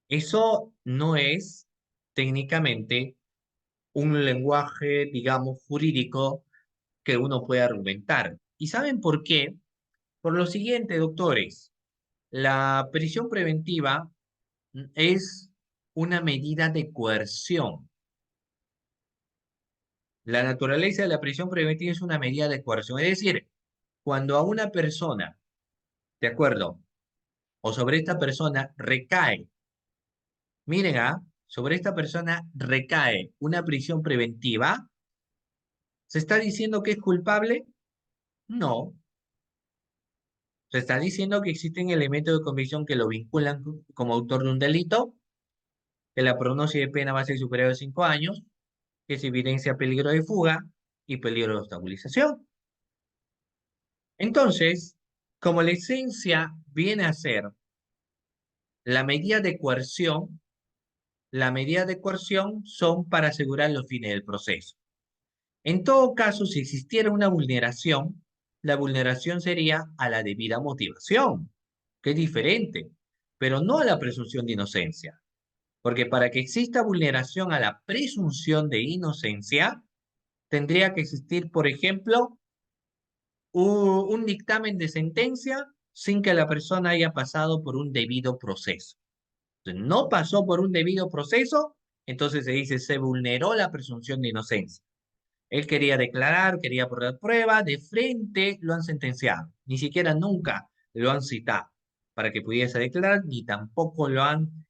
Eso no es técnicamente un lenguaje, digamos, jurídico que uno puede argumentar. ¿Y saben por qué? Por lo siguiente, doctores, la prisión preventiva es una medida de coerción. La naturaleza de la prisión preventiva es una medida de coerción. Es decir, cuando a una persona, ¿de acuerdo? O sobre esta persona recae, miren, sobre esta persona recae una prisión preventiva, ¿se está diciendo que es culpable? No. Se está diciendo que existen elementos de convicción que lo vinculan como autor de un delito, que la prognosis de pena va a ser superior a 5 años, que se evidencia peligro de fuga y peligro de obstaculización. Entonces, como la esencia viene a ser la medida de coerción, la medida de coerción son para asegurar los fines del proceso. En todo caso, si existiera una vulneración, la vulneración sería a la debida motivación, que es diferente, pero no a la presunción de inocencia. Porque para que exista vulneración a la presunción de inocencia, tendría que existir, por ejemplo, un dictamen de sentencia sin que la persona haya pasado por un debido proceso. Entonces, no pasó por un debido proceso, entonces se dice se vulneró la presunción de inocencia. Él quería declarar, quería poner prueba, de frente lo han sentenciado. Ni siquiera nunca lo han citado para que pudiese declarar, ni tampoco lo han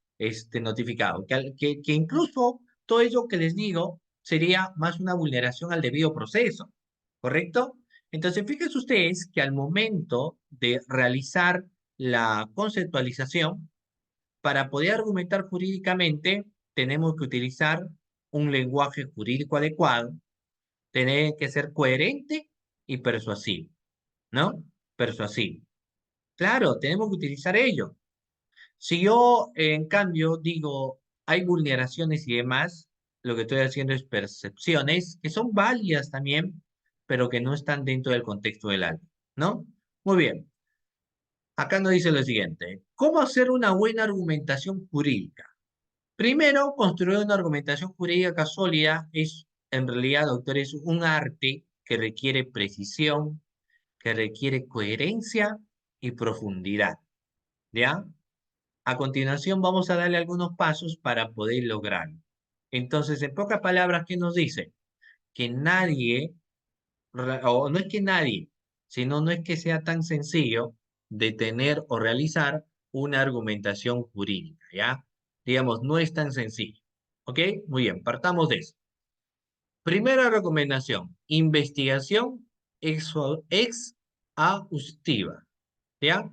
notificado. Que incluso todo ello que les digo sería más una vulneración al debido proceso, ¿correcto? Entonces, fíjense ustedes que al momento de realizar la conceptualización, para poder argumentar jurídicamente, tenemos que utilizar un lenguaje jurídico adecuado, tener que ser coherente y persuasivo, ¿no? Persuasivo. Claro, tenemos que utilizar ello. Si yo, en cambio, digo, hay vulneraciones y demás, lo que estoy haciendo es percepciones que son válidas también, pero que no están dentro del contexto del algo, ¿no? Muy bien. Acá nos dice lo siguiente. ¿Cómo hacer una buena argumentación jurídica? Primero, construir una argumentación jurídica sólida es, en realidad, doctor, es un arte que requiere precisión, que requiere coherencia y profundidad, ¿ya? A continuación, vamos a darle algunos pasos para poder lograrlo. Entonces, en pocas palabras, ¿qué nos dice? Que nadie, o no es que nadie, sino no es que sea tan sencillo de tener o realizar una argumentación jurídica, ¿ya? Digamos, no es tan sencillo. ¿Ok? Muy bien, partamos de eso. Primera recomendación, investigación exhaustiva, ¿ya?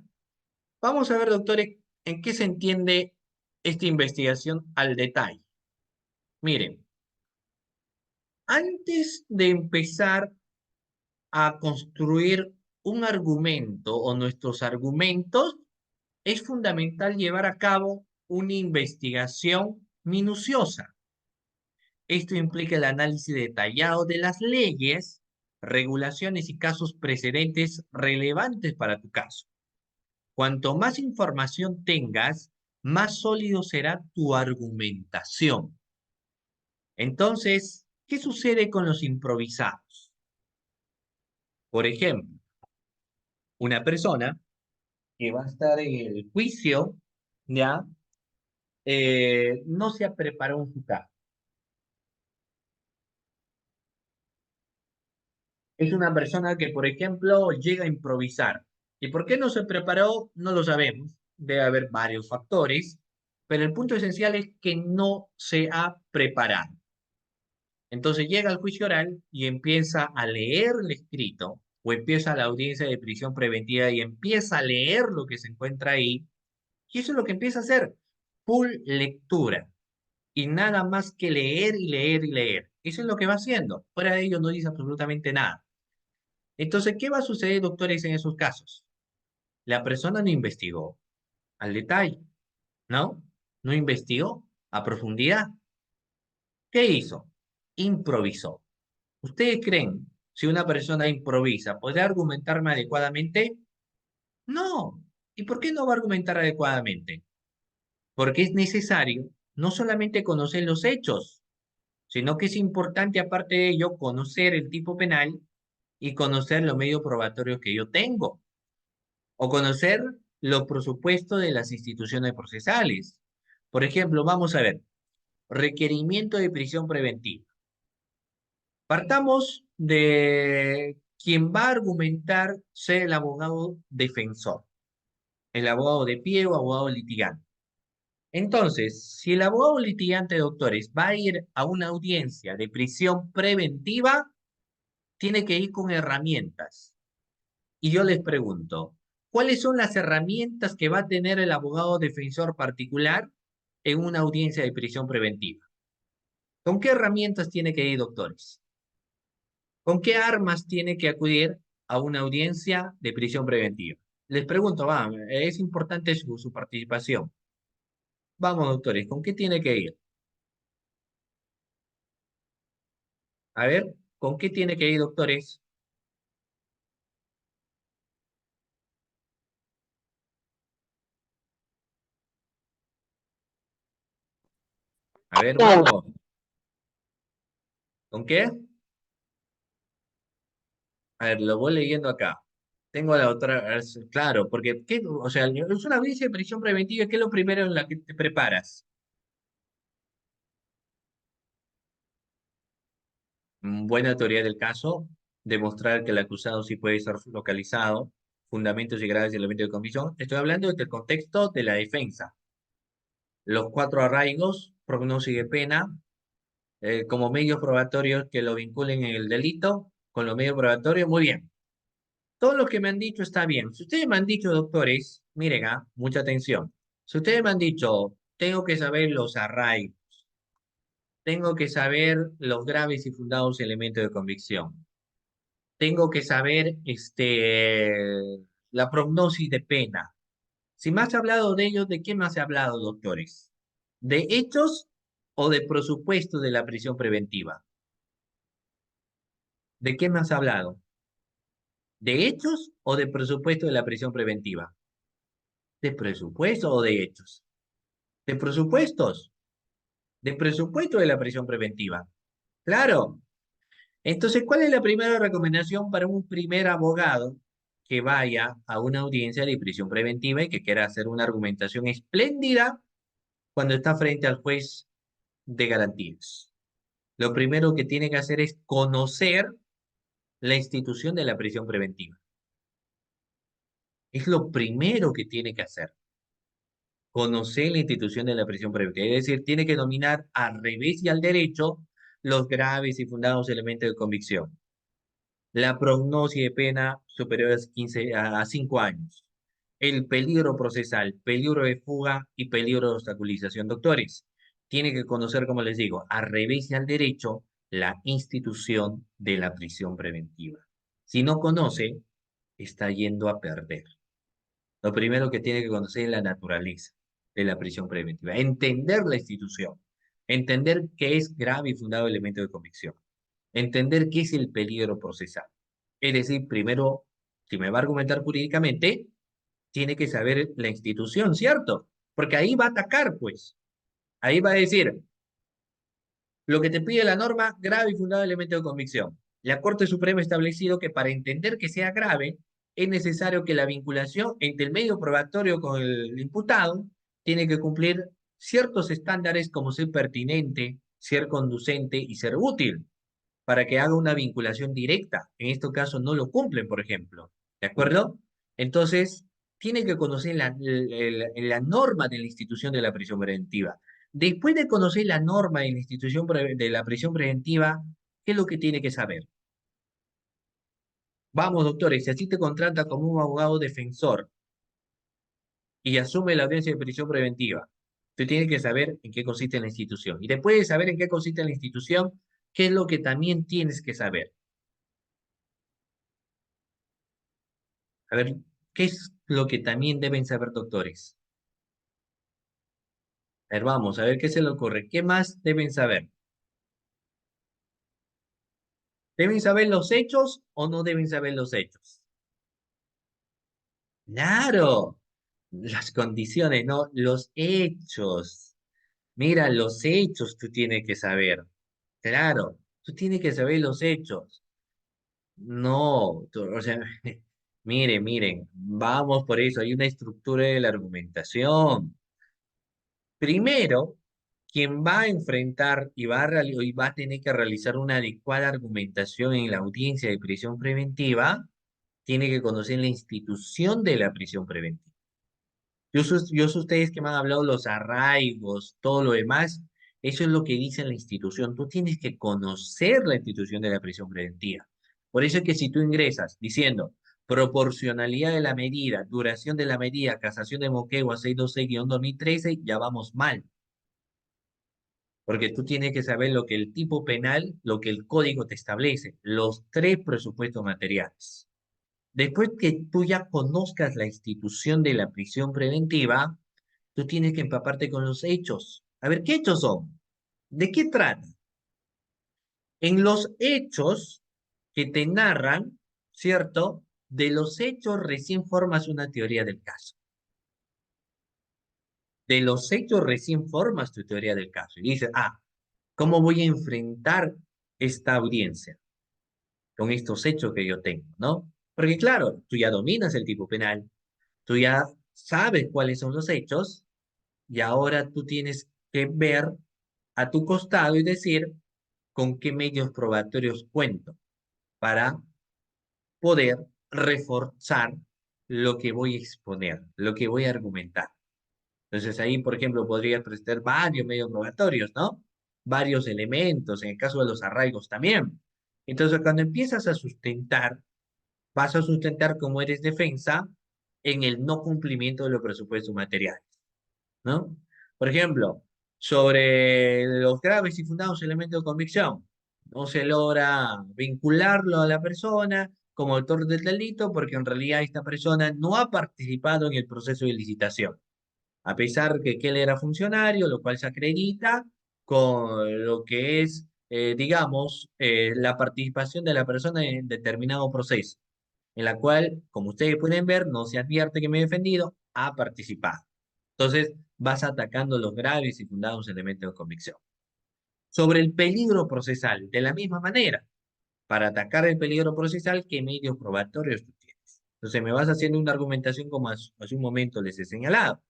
Vamos a ver, doctores, en qué se entiende esta investigación al detalle. Miren, antes de empezar a construir un argumento o nuestros argumentos, es fundamental llevar a cabo una investigación minuciosa. Esto implica el análisis detallado de las leyes, regulaciones y casos precedentes relevantes para tu caso. Cuanto más información tengas, más sólido será tu argumentación. Entonces, ¿qué sucede con los improvisados? Por ejemplo, una persona que va a estar en el juicio, ¿ya? No se ha preparado en su caso. Es una persona que, por ejemplo, llega a improvisar. ¿Y por qué no se preparó? No lo sabemos. Debe haber varios factores, pero el punto esencial es que no se ha preparado. Entonces llega al juicio oral y empieza a leer el escrito o empieza a la audiencia de prisión preventiva y empieza a leer lo que se encuentra ahí. Y eso es lo que empieza a hacer, full lectura. Y nada más que leer y leer y leer. Eso es lo que va haciendo. Fuera de ello no dice absolutamente nada. Entonces, ¿qué va a suceder, doctores, en esos casos? La persona no investigó al detalle, ¿no? No investigó a profundidad. ¿Qué hizo? Improvisó. ¿Ustedes creen si una persona improvisa, podrá argumentarme adecuadamente? No. ¿Y por qué no va a argumentar adecuadamente? Porque es necesario no solamente conocer los hechos, sino que es importante, aparte de ello, conocer el tipo penal y conocer los medios probatorios que yo tengo, o conocer los presupuestos de las instituciones procesales. Por ejemplo, vamos a ver, requerimiento de prisión preventiva. Partamos de quien va a argumentar ser el abogado defensor, el abogado de pie o abogado litigante. Entonces, si el abogado litigante, doctores, va a ir a una audiencia de prisión preventiva, tiene que ir con herramientas. Y yo les pregunto, ¿cuáles son las herramientas que va a tener el abogado defensor particular en una audiencia de prisión preventiva? ¿Con qué herramientas tiene que ir, doctores? ¿Con qué armas tiene que acudir a una audiencia de prisión preventiva? Les pregunto, va, es importante su participación. Vamos, doctores, ¿con qué tiene que ir? A ver, ¿con qué tiene que ir, doctores? A ver, vamos. ¿Con qué? A ver, lo voy leyendo acá. Tengo a la otra, claro, porque, ¿qué? O sea, es una audiencia de prisión preventiva, ¿qué es lo primero en la que te preparas? Buena teoría del caso, demostrar que el acusado sí puede ser localizado, fundamentos y graves elementos de convicción. Estoy hablando desde el contexto de la defensa. Los cuatro arraigos, prognosis de pena, como medios probatorios que lo vinculen en el delito, con los medios probatorios, muy bien. Todo lo que me han dicho está bien. Si ustedes me han dicho, doctores, miren, mucha atención. Si ustedes me han dicho, tengo que saber los arraigos, tengo que saber los graves y fundados elementos de convicción, tengo que saber la prognosis de pena. Si más se ha hablado de ellos, ¿de qué más se ha hablado, doctores? ¿De hechos o de presupuesto de la prisión preventiva? ¿De qué más se ha hablado? ¿De hechos o de presupuesto de la prisión preventiva? ¿De presupuesto o de hechos? ¿De presupuestos? ¿De presupuesto de la prisión preventiva? Claro. Entonces, ¿cuál es la primera recomendación para un primer abogado que vaya a una audiencia de prisión preventiva y que quiera hacer una argumentación espléndida cuando está frente al juez de garantías? Lo primero que tiene que hacer es conocer la institución de la prisión preventiva. Es lo primero que tiene que hacer. Conocer la institución de la prisión preventiva. Es decir, tiene que dominar al revés y al derecho los graves y fundados elementos de convicción. La prognosis de pena superior a 15, a 5 años. El peligro procesal, peligro de fuga y peligro de obstaculización. Doctores, tiene que conocer, como les digo, al revés y al derecho la institución de la prisión preventiva. Si no conoce, está yendo a perder. Lo primero que tiene que conocer es la naturaleza de la prisión preventiva, entender la institución, entender qué es grave y fundado elemento de convicción, entender qué es el peligro procesal. Es decir, primero, si me va a argumentar jurídicamente, tiene que saber la institución, ¿cierto? Porque ahí va a atacar, pues. Ahí va a decir, lo que te pide la norma, grave y fundado elemento de convicción. La Corte Suprema ha establecido que para entender que sea grave, es necesario que la vinculación entre el medio probatorio con el imputado tiene que cumplir ciertos estándares como ser pertinente, ser conducente y ser útil para que haga una vinculación directa. En este caso no lo cumplen, por ejemplo. ¿De acuerdo? Entonces, tiene que conocer la norma de la institución de la prisión preventiva. Después de conocer la norma de la institución de la prisión preventiva, ¿qué es lo que tiene que saber? Vamos, doctores, si así te contrata como un abogado defensor y asume la audiencia de prisión preventiva, tú tienes que saber en qué consiste la institución. Y después de saber en qué consiste la institución, ¿qué es lo que también tienes que saber? A ver, ¿qué es lo que también deben saber, doctores? A ver, vamos, a ver qué se le ocurre. ¿Qué más deben saber? ¿Deben saber los hechos o no deben saber los hechos? Claro, las condiciones, no, los hechos. Mira, los hechos tú tienes que saber. Claro, tú tienes que saber los hechos. No, o sea, miren, vamos por eso, hay una estructura de la argumentación. Primero, quien va a enfrentar y va a tener que realizar una adecuada argumentación en la audiencia de prisión preventiva, tiene que conocer la institución de la prisión preventiva. Yo sé ustedes que me han hablado los arraigos, todo lo demás, eso es lo que dice la institución. Tú tienes que conocer la institución de la prisión preventiva. Por eso es que si tú ingresas diciendo proporcionalidad de la medida, duración de la medida, casación de Moquegua 626-2013, ya vamos mal. Porque tú tienes que saber lo que el tipo penal, lo que el código te establece, los tres presupuestos materiales. Después que tú ya conozcas la institución de la prisión preventiva, tú tienes que empaparte con los hechos. A ver, ¿qué hechos son? ¿De qué trata? En los hechos que te narran, ¿cierto? De los hechos recién formas una teoría del caso. De los hechos recién formas tu teoría del caso. Y dices, ¿cómo voy a enfrentar esta audiencia con estos hechos que yo tengo, ¿no? Porque claro, tú ya dominas el tipo penal, tú ya sabes cuáles son los hechos y ahora tú tienes que ver a tu costado y decir con qué medios probatorios cuento para poder reforzar lo que voy a exponer, lo que voy a argumentar. Entonces ahí, por ejemplo, podrías presentar varios medios probatorios, ¿no? Varios elementos, en el caso de los arraigos también. Entonces, cuando empiezas a sustentar, vas a sustentar como eres defensa en el no cumplimiento de los presupuestos materiales, ¿no? Por ejemplo, sobre los graves y fundados elementos de convicción, no se logra vincularlo a la persona como autor del delito porque en realidad esta persona no ha participado en el proceso de licitación, a pesar de que él era funcionario, lo cual se acredita con lo que es, digamos, la participación de la persona en determinado proceso, en la cual, como ustedes pueden ver, no se advierte que me he defendido, ha participado. Entonces, vas atacando los graves y fundados elementos de convicción. Sobre el peligro procesal, de la misma manera, para atacar el peligro procesal, ¿qué medios probatorios tú tienes? Entonces, me vas haciendo una argumentación como hace un momento les he señalado,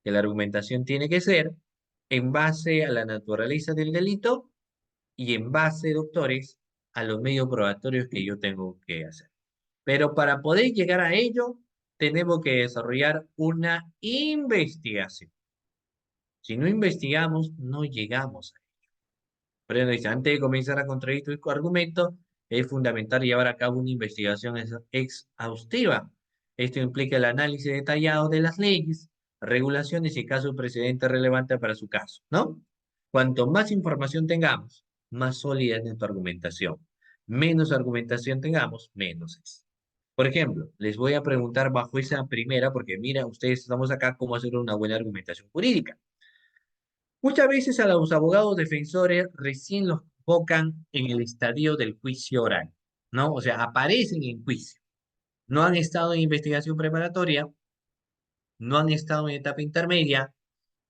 que la argumentación tiene que ser en base a la naturaleza del delito y en base, doctores, a los medios probatorios que yo tengo que hacer. Pero para poder llegar a ello, tenemos que desarrollar una investigación. Si no investigamos, no llegamos a ello. Por eso dice, antes de comenzar a contradicir tu argumento, es fundamental llevar a cabo una investigación exhaustiva. Esto implica el análisis detallado de las leyes, regulaciones y casos precedentes relevantes para su caso, ¿no? Cuanto más información tengamos, más sólida es nuestra argumentación. Menos argumentación tengamos, menos es. Por ejemplo, les voy a preguntar bajo esa primera, porque mira, ustedes estamos acá, cómo hacer una buena argumentación jurídica. Muchas veces a los abogados defensores recién los convocan en el estadio del juicio oral, ¿no? O sea, aparecen en juicio. No han estado en investigación preparatoria, no han estado en etapa intermedia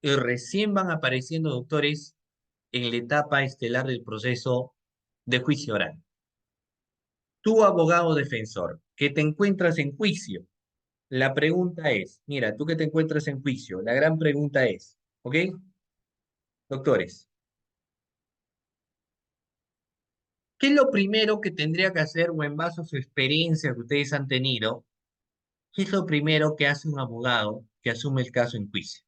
y recién van apareciendo doctores en la etapa estelar del proceso de juicio oral. Tú, abogado defensor, que te encuentras en juicio, la pregunta es, mira, tú que te encuentras en juicio, la gran pregunta es, ¿ok? Doctores, ¿qué es lo primero que tendría que hacer o en base a su experiencia que ustedes han tenido? ¿Qué es lo primero que hace un abogado que asume el caso en juicio?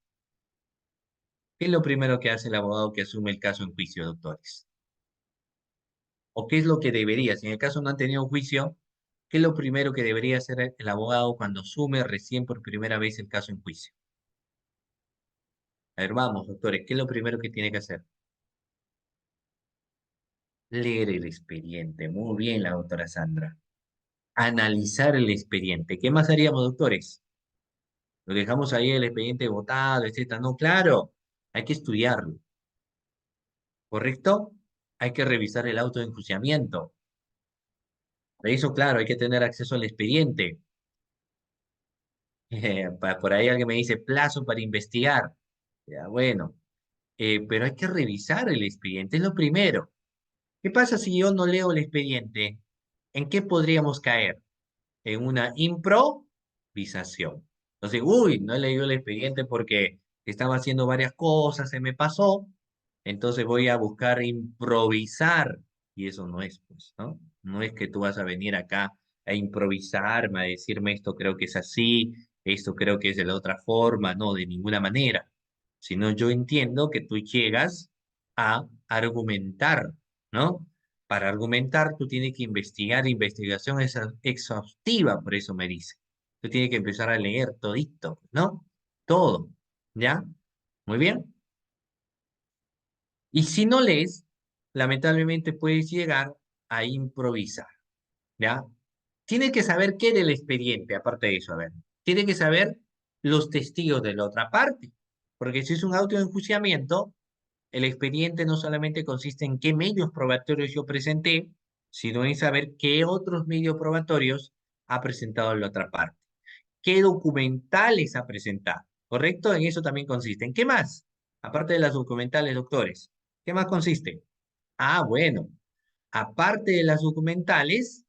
¿Qué es lo primero que hace el abogado que asume el caso en juicio, doctores? ¿O qué es lo que debería? Si en el caso no han tenido juicio, ¿qué es lo primero que debería hacer el abogado cuando asume recién por primera vez el caso en juicio? A ver, vamos, doctores, ¿qué es lo primero que tiene que hacer? Leer el expediente. Muy bien, la doctora Sandra. Analizar el expediente. ¿Qué más haríamos, doctores? Lo dejamos ahí el expediente votado, etcétera. No, claro, hay que estudiarlo, ¿correcto? Hay que revisar el auto de enjuiciamiento. De eso, claro, hay que tener acceso al expediente. Por ahí alguien me dice plazo para investigar. Ya, bueno, pero hay que revisar el expediente, es lo primero. ¿Qué pasa si yo no leo el expediente? ¿En qué podríamos caer? En una improvisación. Entonces, uy, no he leído el expediente porque estaba haciendo varias cosas, se me pasó, entonces voy a buscar improvisar. Y eso no es, pues, ¿no? No es que tú vas a venir acá a improvisarme, a decirme esto creo que es así, esto creo que es de la otra forma, no, de ninguna manera. Sino yo entiendo que tú llegas a argumentar, ¿no? Para argumentar, tú tienes que investigar, investigación es exhaustiva, por eso me dice. Tú tienes que empezar a leer todito, ¿no? Todo, ¿ya? Muy bien. Y si no lees, lamentablemente puedes llegar a improvisar, ¿ya? Tienes que saber qué del expediente, aparte de eso, a ver. Tienes que saber los testigos de la otra parte, porque si es un auto de enjuiciamiento, el expediente no solamente consiste en qué medios probatorios yo presenté, sino en saber qué otros medios probatorios ha presentado la otra parte, qué documentales ha presentado, ¿correcto? En eso también consiste. ¿En qué más? Aparte de las documentales, doctores, ¿qué más consiste? Ah, bueno, aparte de las documentales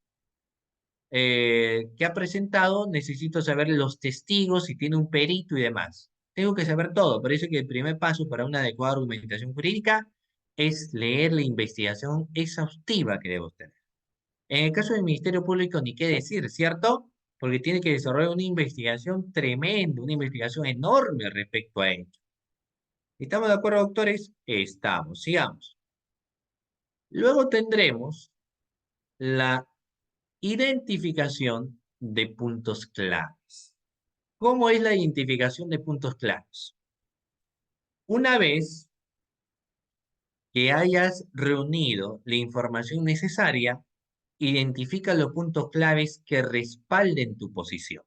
que ha presentado, necesito saber los testigos, si tiene un perito y demás. Tengo que saber todo. Por eso que el primer paso para una adecuada argumentación jurídica es leer la investigación exhaustiva que debo tener. En el caso del Ministerio Público, ni qué decir, ¿cierto? Porque tiene que desarrollar una investigación tremenda, una investigación enorme respecto a ello. ¿Estamos de acuerdo, doctores? Estamos, sigamos. Luego tendremos la identificación de puntos claves. ¿Cómo es la identificación de puntos claves? Una vez que hayas reunido la información necesaria, identifica los puntos claves que respalden tu posición.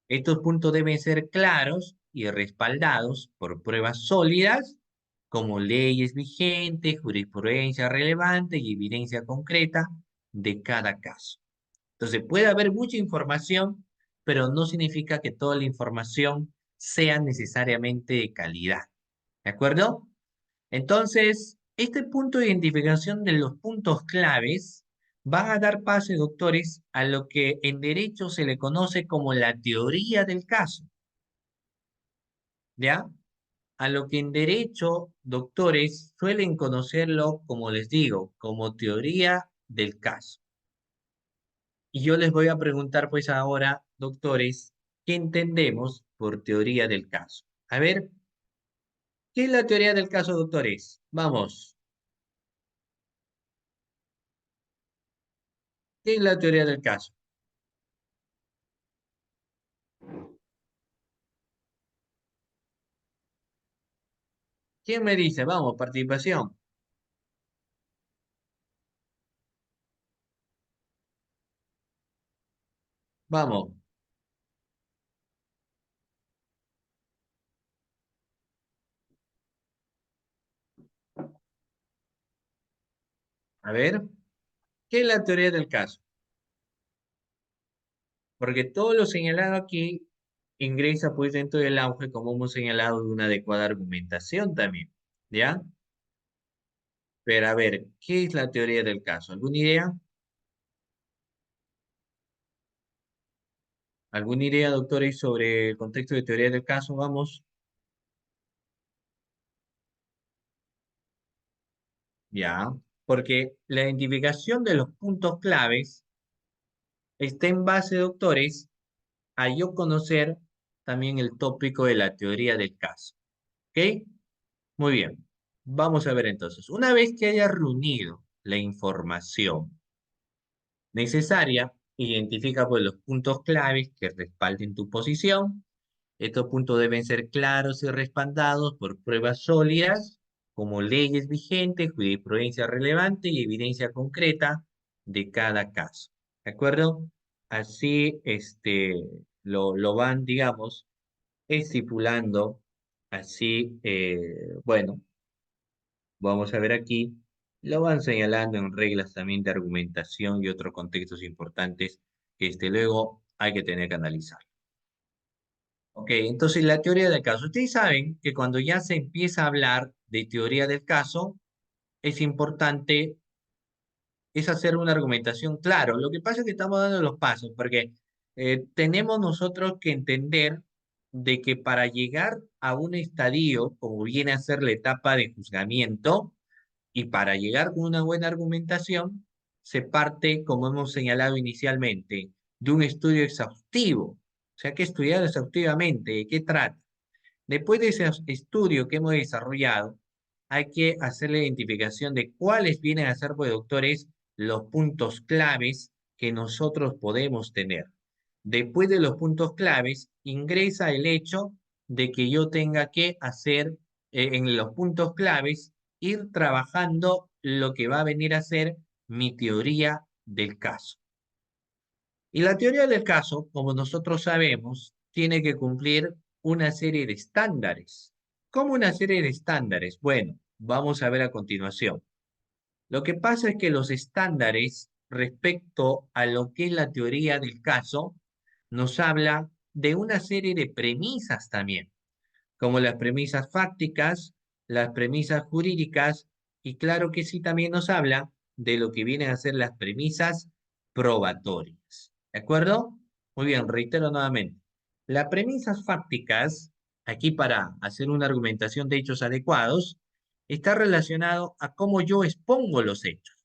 Estos puntos deben ser claros y respaldados por pruebas sólidas como leyes vigentes, jurisprudencia relevante y evidencia concreta de cada caso. Entonces, puede haber mucha información, pero no significa que toda la información sea necesariamente de calidad. ¿De acuerdo? Entonces, este punto de identificación de los puntos claves van a dar paso, doctores, a lo que en derecho se le conoce como la teoría del caso, ¿ya? A lo que en derecho, doctores, suelen conocerlo, como les digo, como teoría del caso. Y yo les voy a preguntar, pues ahora, doctores, ¿qué entendemos por teoría del caso? A ver, ¿qué es la teoría del caso, doctores? Vamos, ¿qué es la teoría del caso? ¿Quién me dice? Vamos, participación. Vamos, a ver, ¿qué es la teoría del caso? Porque todo lo señalado aquí ingresa pues dentro del auge, como hemos señalado, de una adecuada argumentación también, ¿ya? Pero a ver, ¿qué es la teoría del caso? ¿Alguna idea? ¿Alguna idea, doctores, sobre el contexto de teoría del caso? Vamos, ya. Porque la identificación de los puntos claves está en base, doctores, a yo conocer también el tópico de la teoría del caso. ¿Ok? Muy bien. Vamos a ver entonces. Una vez que hayas reunido la información necesaria, identifica pues los puntos claves que respalden tu posición. Estos puntos deben ser claros y respaldados por pruebas sólidas, como leyes vigentes, jurisprudencia relevante y evidencia concreta de cada caso. ¿De acuerdo? Así lo van, digamos, estipulando. Así, bueno, vamos a ver aquí, lo van señalando en reglas también de argumentación y otros contextos importantes que luego hay que tener que analizar. Ok, entonces la teoría del caso. Ustedes saben que cuando ya se empieza a hablar de teoría del caso, es importante es hacer una argumentación. Claro, lo que pasa es que estamos dando los pasos, porque tenemos nosotros que entender de que para llegar a un estadio, como viene a ser la etapa de juzgamiento, y para llegar con una buena argumentación, se parte, como hemos señalado inicialmente, de un estudio exhaustivo. O sea, que estudiar exhaustivamente, ¿de qué trata? Después de ese estudio que hemos desarrollado, hay que hacer la identificación de cuáles vienen a ser, pues, doctores, los puntos claves que nosotros podemos tener. Después de los puntos claves, ingresa el hecho de que yo tenga que hacer en los puntos claves, ir trabajando lo que va a venir a ser mi teoría del caso. Y la teoría del caso, como nosotros sabemos, tiene que cumplir una serie de estándares. ¿Cómo una serie de estándares? Bueno, vamos a ver a continuación. Lo que pasa es que los estándares respecto a lo que es la teoría del caso nos habla de una serie de premisas también, como las premisas fácticas, las premisas jurídicas y claro que sí también nos habla de lo que vienen a ser las premisas probatorias. ¿De acuerdo? Muy bien, reitero nuevamente. Las premisas fácticas, aquí para hacer una argumentación de hechos adecuados, está relacionado a cómo yo expongo los hechos.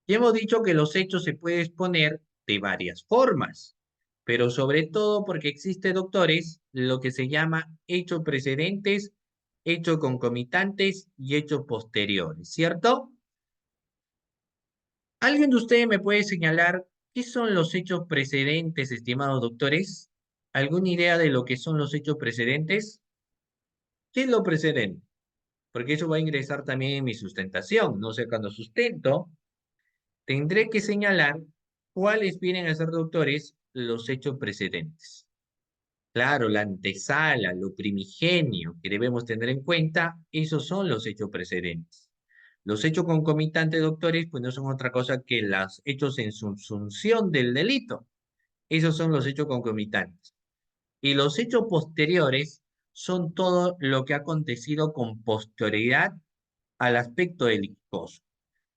Y hemos dicho que los hechos se pueden exponer de varias formas, pero sobre todo porque existe, doctores, lo que se llama hechos precedentes, hechos concomitantes y hechos posteriores, ¿cierto? ¿Alguien de ustedes me puede señalar qué son los hechos precedentes, estimados doctores? ¿Alguna idea de lo que son los hechos precedentes? ¿Qué es lo precedente? Porque eso va a ingresar también en mi sustentación. No sé, cuando sustento, tendré que señalar cuáles vienen a ser, doctores, los hechos precedentes. Claro, la antesala, lo primigenio que debemos tener en cuenta, esos son los hechos precedentes. Los hechos concomitantes, doctores, pues no son otra cosa que los hechos en subsunción del delito. Esos son los hechos concomitantes. Y los hechos posteriores son todo lo que ha acontecido con posterioridad al aspecto delictuoso.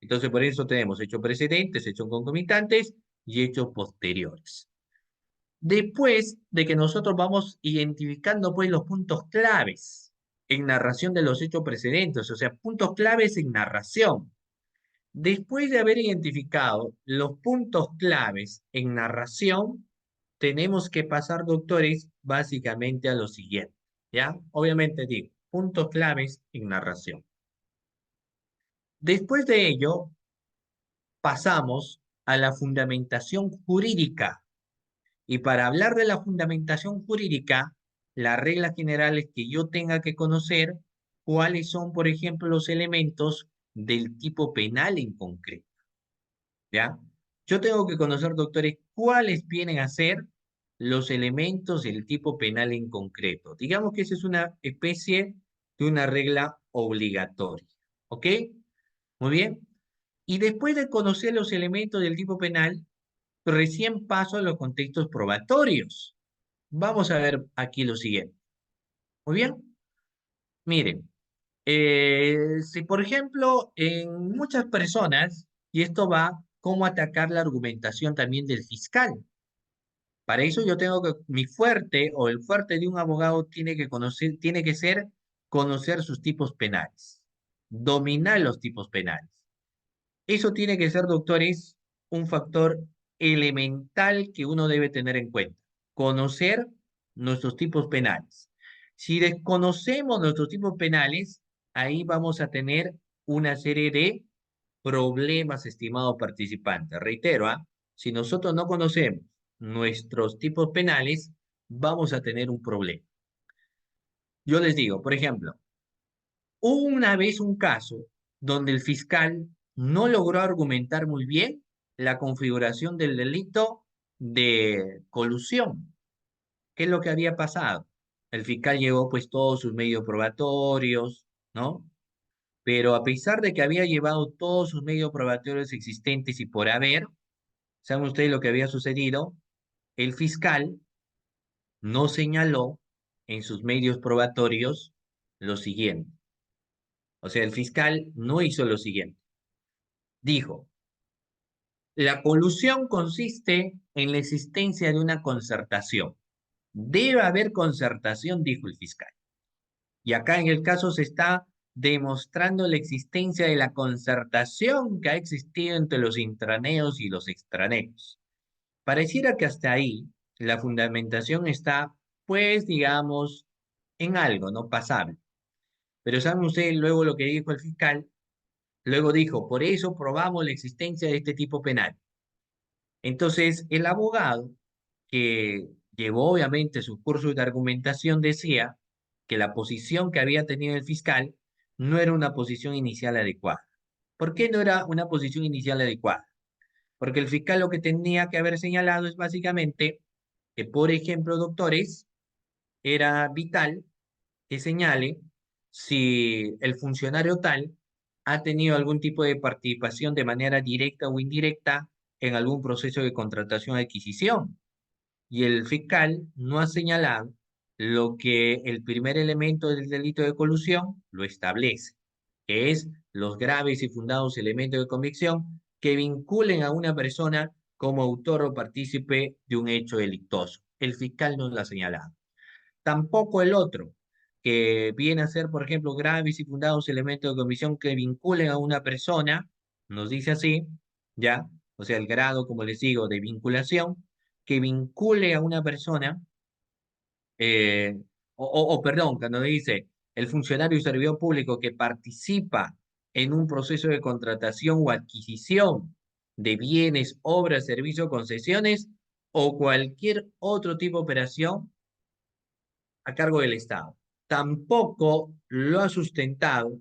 Entonces, por eso tenemos hechos precedentes, hechos concomitantes y hechos posteriores. Después de que nosotros vamos identificando pues los puntos claves en narración de los hechos precedentes, o sea, puntos claves en narración. Después de haber identificado los puntos claves en narración, tenemos que pasar, doctores, básicamente a lo siguiente, ¿ya? Obviamente digo, puntos claves en narración. Después de ello, pasamos a la fundamentación jurídica. Y para hablar de la fundamentación jurídica, la regla general es que yo tenga que conocer cuáles son, por ejemplo, los elementos del tipo penal en concreto, ¿ya? Yo tengo que conocer, doctores, cuáles vienen a ser los elementos del tipo penal en concreto. Digamos que esa es una especie de una regla obligatoria, ¿ok? Muy bien. Y después de conocer los elementos del tipo penal, recién paso a los contextos probatorios. Vamos a ver aquí lo siguiente. Muy bien. Miren, si por ejemplo en muchas personas, y esto va cómo atacar la argumentación también del fiscal. Para eso yo tengo que, mi fuerte o el fuerte de un abogado tiene que conocer, tiene que ser conocer sus tipos penales, dominar los tipos penales. Eso tiene que ser, doctores, un factor elemental que uno debe tener en cuenta. Conocer nuestros tipos penales. Si desconocemos nuestros tipos penales, ahí vamos a tener una serie de problemas, estimado participante. Reitero, si nosotros no conocemos nuestros tipos penales, vamos a tener un problema. Yo les digo, por ejemplo, hubo una vez un caso donde el fiscal no logró argumentar muy bien la configuración del delito de colusión. ¿Qué es lo que había pasado? El fiscal llevó pues todos sus medios probatorios, ¿no? Pero a pesar de que había llevado todos sus medios probatorios existentes y por haber, ¿saben ustedes lo que había sucedido? El fiscal no señaló en sus medios probatorios lo siguiente. O sea, el fiscal no hizo lo siguiente. Dijo, la colusión consiste en la existencia de una concertación. Debe haber concertación, dijo el fiscal. Y acá en el caso se está demostrando la existencia de la concertación que ha existido entre los intraneos y los extraneos. Pareciera que hasta ahí la fundamentación está, pues, digamos, en algo, ¿no? Pasable. Pero ¿saben ustedes luego lo que dijo el fiscal? Luego dijo, por eso probamos la existencia de este tipo penal. Entonces, el abogado, que llevó obviamente su curso de argumentación, decía que la posición que había tenido el fiscal no era una posición inicial adecuada. ¿Por qué no era una posición inicial adecuada? Porque el fiscal lo que tenía que haber señalado es básicamente que, por ejemplo, doctores, era vital que señale si el funcionario tal ha tenido algún tipo de participación de manera directa o indirecta en algún proceso de contratación o adquisición. Y el fiscal no ha señalado lo que el primer elemento del delito de colusión lo establece, que es los graves y fundados elementos de convicción que vinculen a una persona como autor o partícipe de un hecho delictuoso. El fiscal no lo ha señalado. Tampoco el otro, que viene a ser, por ejemplo, graves y fundados elementos de comisión que vinculen a una persona, nos dice así, ¿ya? O sea, el grado, como les digo, de vinculación, que vincule a una persona, eh, perdón, cuando dice el funcionario y servidor público que participa en un proceso de contratación o adquisición de bienes, obras, servicios, concesiones o cualquier otro tipo de operación a cargo del Estado. Tampoco lo ha sustentado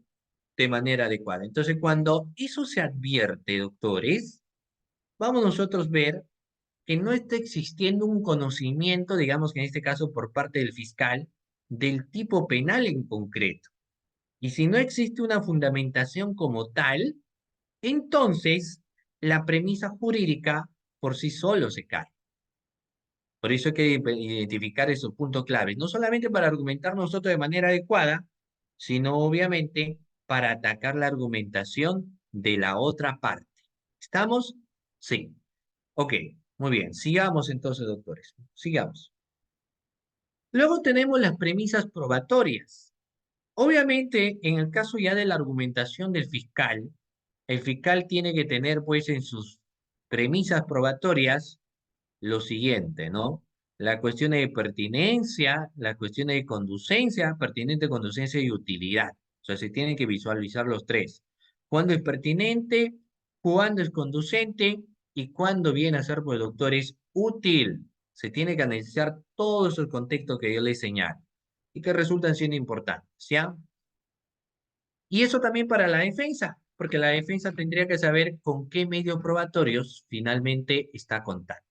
de manera adecuada. Entonces, cuando eso se advierte, doctores, vamos nosotros a ver que no está existiendo un conocimiento, digamos que en este caso por parte del fiscal, del tipo penal en concreto. Y si no existe una fundamentación como tal, entonces la premisa jurídica por sí solo se cae. Por eso hay que identificar esos puntos claves, no solamente para argumentar nosotros de manera adecuada, sino obviamente para atacar la argumentación de la otra parte. ¿Estamos? Sí. Ok, muy bien. Sigamos entonces, doctores. Sigamos. Luego tenemos las premisas probatorias. Obviamente, en el caso ya de la argumentación del fiscal, el fiscal tiene que tener pues en sus premisas probatorias lo siguiente, ¿no? La cuestión de pertinencia, la cuestión de conducencia, pertinente, conducencia y utilidad. O sea, se tienen que visualizar los tres. ¿Cuándo es pertinente? ¿Cuándo es conducente? ¿Y cuándo viene a ser, pues, doctores, útil? Se tiene que analizar todo ese contexto que yo les señalo y que resultan siendo importantes, ¿ya? Y eso también para la defensa, porque la defensa tendría que saber con qué medios probatorios finalmente está contando.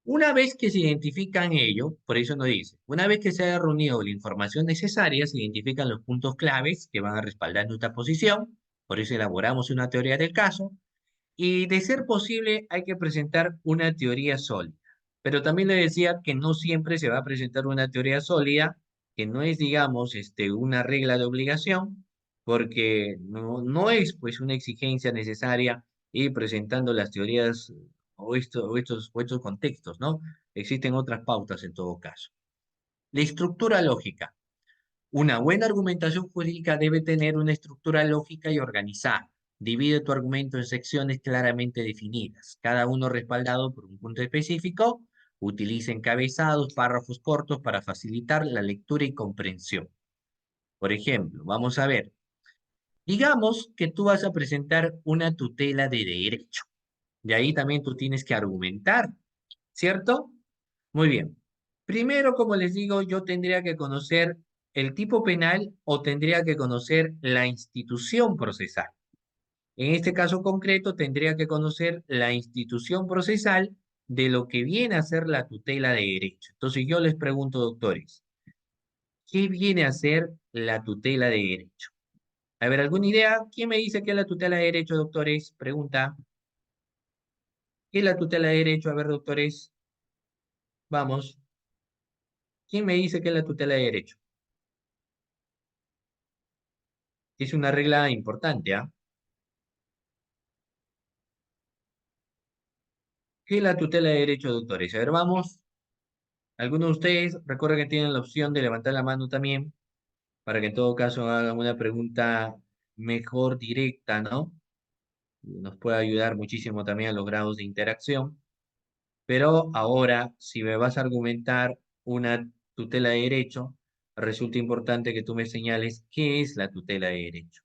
Una vez que se identifican ello, por eso nos dice, una vez que se haya reunido la información necesaria, se identifican los puntos claves que van a respaldar nuestra posición, por eso elaboramos una teoría del caso, y de ser posible hay que presentar una teoría sólida. Pero también le decía que no siempre se va a presentar una teoría sólida, que no es, digamos, una regla de obligación, porque no es pues una exigencia necesaria ir presentando las teorías o estos contextos, ¿no? Existen otras pautas en todo caso. La estructura lógica. Una buena argumentación jurídica debe tener una estructura lógica y organizada. Divide tu argumento en secciones claramente definidas, cada uno respaldado por un punto específico. Utiliza encabezados, párrafos cortos para facilitar la lectura y comprensión. Por ejemplo, vamos a ver, digamos que tú vas a presentar una tutela de derecho. De ahí también tú tienes que argumentar, ¿cierto? Muy bien. Primero, como les digo, yo tendría que conocer el tipo penal o tendría que conocer la institución procesal. En este caso concreto, tendría que conocer la institución procesal de lo que viene a ser la tutela de derecho. Entonces yo les pregunto, doctores, ¿qué viene a ser la tutela de derecho? A ver, ¿alguna idea? ¿Quién me dice qué es la tutela de derecho, doctores? Pregunta. ¿Qué es la tutela de derecho? A ver, doctores, vamos. ¿Quién me dice qué es la tutela de derecho? Es una regla importante, ¿ah? ¿Qué es la tutela de derechos de autores? A ver, vamos. Algunos de ustedes, recuerden que tienen la opción de levantar la mano también, para que en todo caso hagan una pregunta mejor directa, ¿no? Nos puede ayudar muchísimo también a los grados de interacción. Pero ahora, si me vas a argumentar una tutela de derecho, resulta importante que tú me señales qué es la tutela de derecho.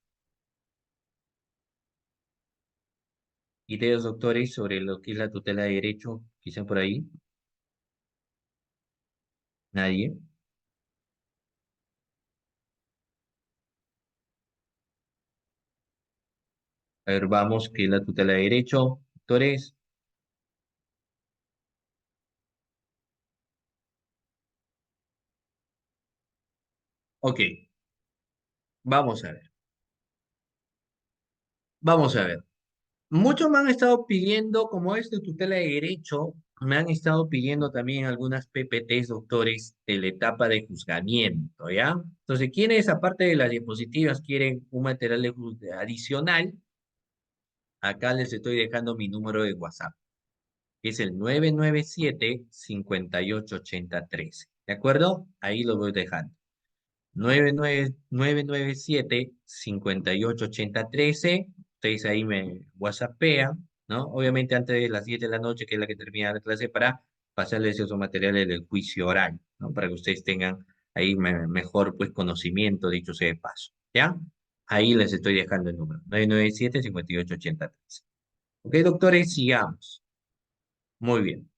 Ideas, doctores, sobre lo que es la tutela de derecho, quizá por ahí. Nadie. A ver, vamos, ¿qué es la tutela de derecho? Doctores, ok, vamos a ver. Vamos a ver. Muchos me han estado pidiendo, como es de tutela de derecho, me han estado pidiendo también algunas PPTs, doctores, de la etapa de juzgamiento, ¿ya? Entonces, ¿quiénes, aparte de las diapositivas, quieren un material adicional? Acá les estoy dejando mi número de WhatsApp, que es el 997-588013. ¿De acuerdo? Ahí lo voy dejando. 997-588013. Ustedes ahí me whatsappean, ¿no? Obviamente antes de las 10 de la noche, que es la que termina la clase, para pasarles esos materiales del juicio oral, ¿no? Para que ustedes tengan ahí mejor, pues, conocimiento, dicho sea de paso, ¿ya? Ahí les estoy dejando el número, 997-588013. Ok, doctores, sigamos. Muy bien.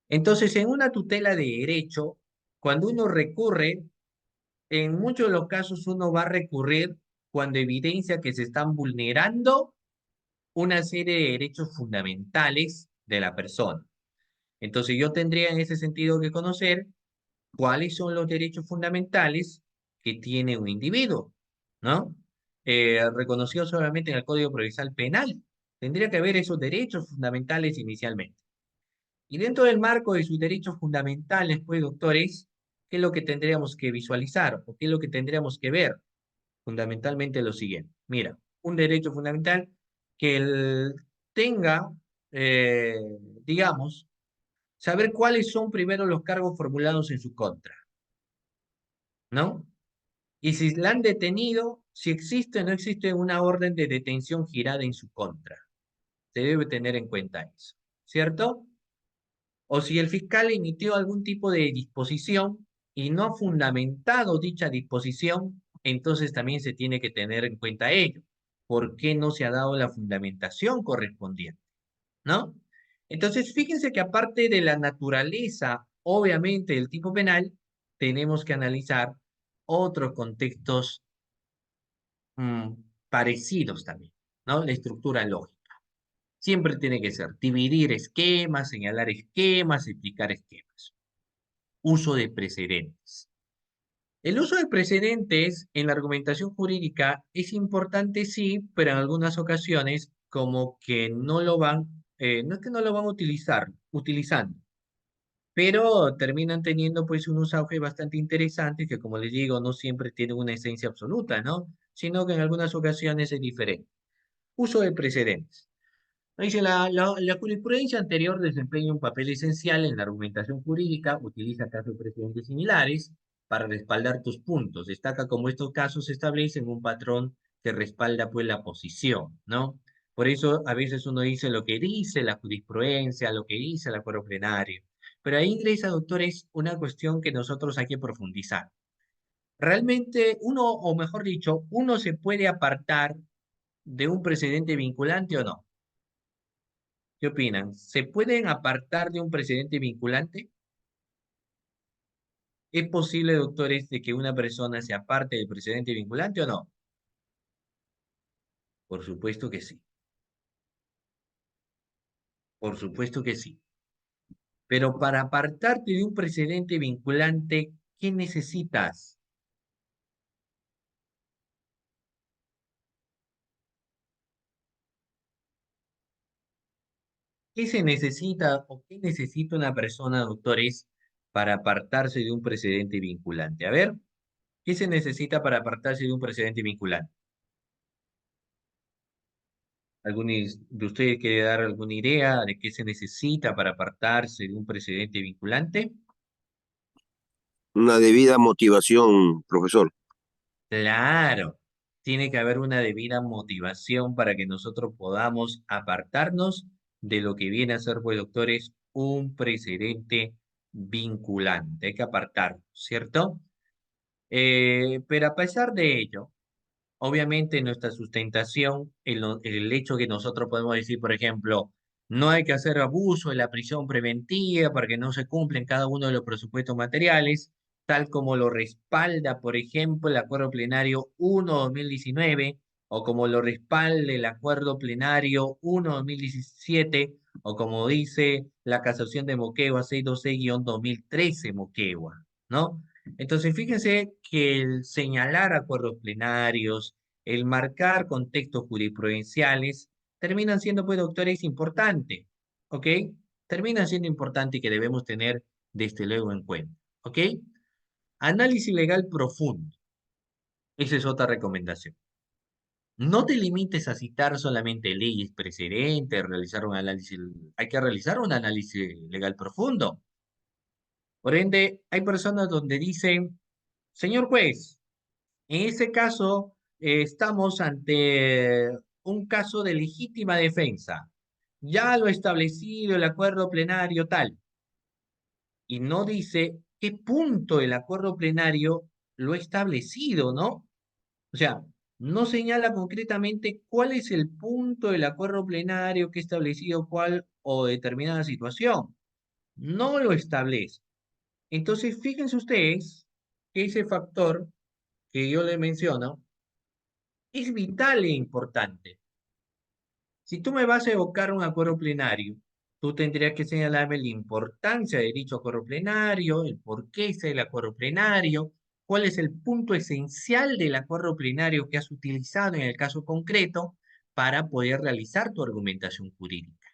Entonces, en una tutela de derecho, cuando uno recurre, en muchos de los casos uno va a recurrir cuando evidencia que se están vulnerando una serie de derechos fundamentales de la persona. Entonces yo tendría en ese sentido que conocer cuáles son los derechos fundamentales que tiene un individuo, ¿no? Reconocido solamente en el Código Procesal Penal. Tendría que haber esos derechos fundamentales inicialmente. Y dentro del marco de sus derechos fundamentales, pues, doctores, ¿qué es lo que tendríamos que visualizar o qué es lo que tendríamos que ver? Fundamentalmente lo siguiente. Mira, un derecho fundamental que él tenga, eh, digamos, saber cuáles son primero los cargos formulados en su contra, ¿no? Y si la han detenido, si existe o no existe una orden de detención girada en su contra. Se debe tener en cuenta eso, ¿cierto? O si el fiscal emitió algún tipo de disposición y no ha fundamentado dicha disposición, entonces también se tiene que tener en cuenta ello. ¿Por qué no se ha dado la fundamentación correspondiente? ¿No? Entonces, fíjense que aparte de la naturaleza, obviamente, del tipo penal, tenemos que analizar otros contextos mm, parecidos también, ¿no? La estructura lógica. Siempre tiene que ser dividir esquemas, señalar esquemas, explicar esquemas. Uso de precedentes. El uso de precedentes en la argumentación jurídica es importante, sí, pero en algunas ocasiones como que no lo van, no es que no lo van a utilizando, pero terminan teniendo pues unos auges bastante interesantes que, como les digo, no siempre tienen una esencia absoluta, ¿no? Sino que en algunas ocasiones es diferente. Uso de precedentes. Dice, la jurisprudencia anterior desempeña un papel esencial en la argumentación jurídica, utiliza casos de precedentes similares para respaldar tus puntos. Destaca cómo estos casos establecen un patrón que respalda pues la posición, ¿no? Por eso a veces uno dice lo que dice la jurisprudencia, lo que dice el acuerdo plenario. Pero ahí ingresa, doctores, una cuestión que nosotros hay que profundizar. Realmente uno, o mejor dicho, uno se puede apartar de un precedente vinculante o no. ¿Qué opinan? ¿Se pueden apartar de un precedente vinculante? ¿Es posible, doctores, de que una persona se aparte del precedente vinculante o no? Por supuesto que sí. Por supuesto que sí. Pero para apartarte de un precedente vinculante, ¿qué necesitas? ¿Qué se necesita o qué necesita una persona, doctores, para apartarse de un precedente vinculante? A ver, ¿qué se necesita para apartarse de un precedente vinculante? ¿Alguno de ustedes quiere dar alguna idea de qué se necesita para apartarse de un precedente vinculante? Una debida motivación, profesor. Claro, tiene que haber una debida motivación para que nosotros podamos apartarnos de lo que viene a ser, pues, doctores, un precedente vinculante. Hay que apartarnos, ¿cierto? Pero a pesar de ello, obviamente nuestra sustentación, el hecho que nosotros podemos decir, por ejemplo, no hay que hacer abuso de la prisión preventiva para que no se cumplen cada uno de los presupuestos materiales, tal como lo respalda, por ejemplo, el Acuerdo Plenario 1/2019, o como lo respalda el Acuerdo Plenario 1/2017, o como dice la casación de Moquegua 626-2013 Moquegua, ¿no? Entonces, fíjense que el señalar acuerdos plenarios, el marcar contextos jurisprudenciales, terminan siendo, pues, doctores, importantes, ¿ok? Terminan siendo importantes y que debemos tener desde luego en cuenta, ¿ok? Análisis legal profundo. Esa es otra recomendación. No te limites a citar solamente leyes precedentes, realizar un análisis, hay que realizar un análisis legal profundo. Por ende, hay personas donde dicen, señor juez, en ese caso, estamos ante un caso de legítima defensa. Ya lo establecido el acuerdo plenario tal, y no dice qué punto el acuerdo plenario lo ha establecido, ¿no? O sea, no señala concretamente cuál es el punto del acuerdo plenario que ha establecido cuál o determinada situación. No lo establece. Entonces, fíjense ustedes que ese factor que yo le menciono es vital e importante. Si tú me vas a evocar un acuerdo plenario, tú tendrías que señalarme la importancia de dicho acuerdo plenario, el por qué es el acuerdo plenario, cuál es el punto esencial del acuerdo plenario que has utilizado en el caso concreto para poder realizar tu argumentación jurídica,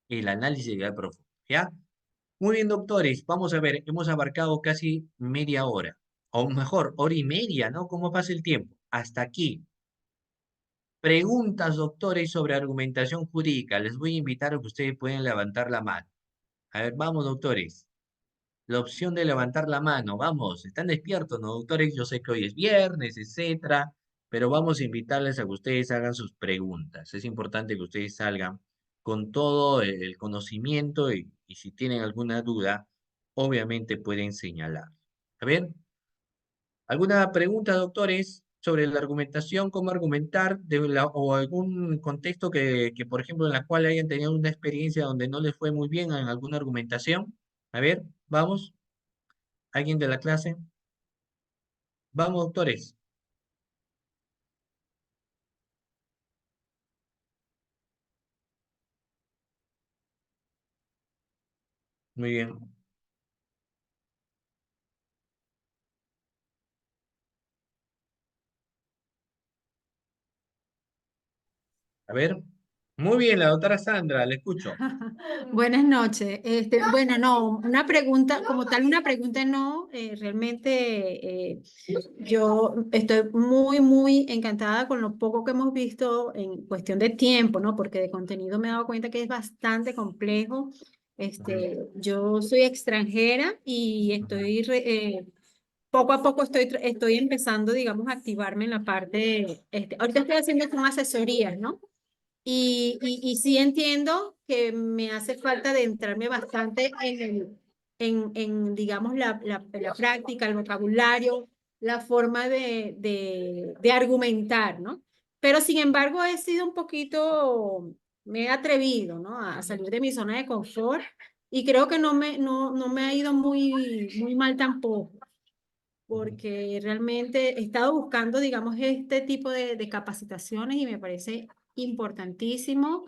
el análisis de profundo, ¿ya? Muy bien, doctores, vamos a ver, hemos abarcado casi media hora, o mejor, hora y media, ¿no? ¿Cómo pasa el tiempo? Hasta aquí. Preguntas, doctores, sobre argumentación jurídica. Les voy a invitar a que ustedes puedan levantar la mano. A ver, vamos, doctores. La opción de levantar la mano, vamos, están despiertos, ¿no, doctores? Yo sé que hoy es viernes, etcétera, pero vamos a invitarles a que ustedes hagan sus preguntas. Es importante que ustedes salgan con todo el conocimiento y si tienen alguna duda, obviamente pueden señalar. A ver, ¿alguna pregunta, doctores, sobre la argumentación, cómo argumentar, o algún contexto por ejemplo, en la cual hayan tenido una experiencia donde no les fue muy bien en alguna argumentación? A ver, vamos. ¿Alguien de la clase? Vamos, doctores. Muy bien. A ver. Muy bien, la doctora Sandra, le escucho. Buenas noches. Bueno, no, una pregunta, como tal, una pregunta no, realmente yo estoy muy encantada con lo poco que hemos visto en cuestión de tiempo, ¿no? Porque de contenido me he dado cuenta que es bastante complejo. Ujú, Yo soy extranjera y ujú, poco a poco estoy empezando, digamos, a activarme en la parte, ahorita estoy haciendo como asesorías, ¿no? Y sí entiendo que me hace falta adentrarme bastante digamos, la práctica, el vocabulario, la forma de argumentar, ¿no? Pero sin embargo he sido un poquito, me he atrevido, ¿no? A salir de mi zona de confort y creo que no me ha ido muy mal tampoco ujú, porque realmente he estado buscando, digamos, este tipo de capacitaciones y me parece importantísimo.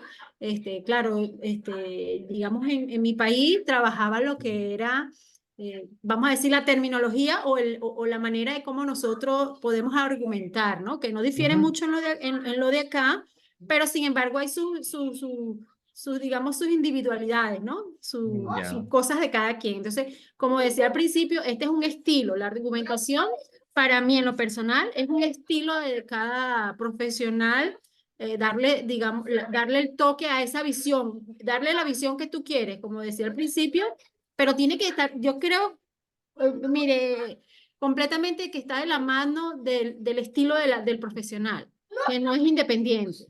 Claro, digamos, en mi país trabajaba lo que era, vamos a decir, la terminología o la manera de cómo nosotros podemos argumentar, ¿no? Que no difiere ujú. mucho en lo de acá, pero sin embargo hay digamos, sus individualidades, ¿no? Ya. Sus cosas de cada quien. Entonces, como decía al principio, este es un estilo. La argumentación, para mí en lo personal, es un estilo de cada profesional, darle, digamos, darle el toque a esa visión, darle la visión que tú quieres, como decía al principio, pero tiene que estar, yo creo, mire, completamente que está de la mano del estilo del profesional, que no es independiente.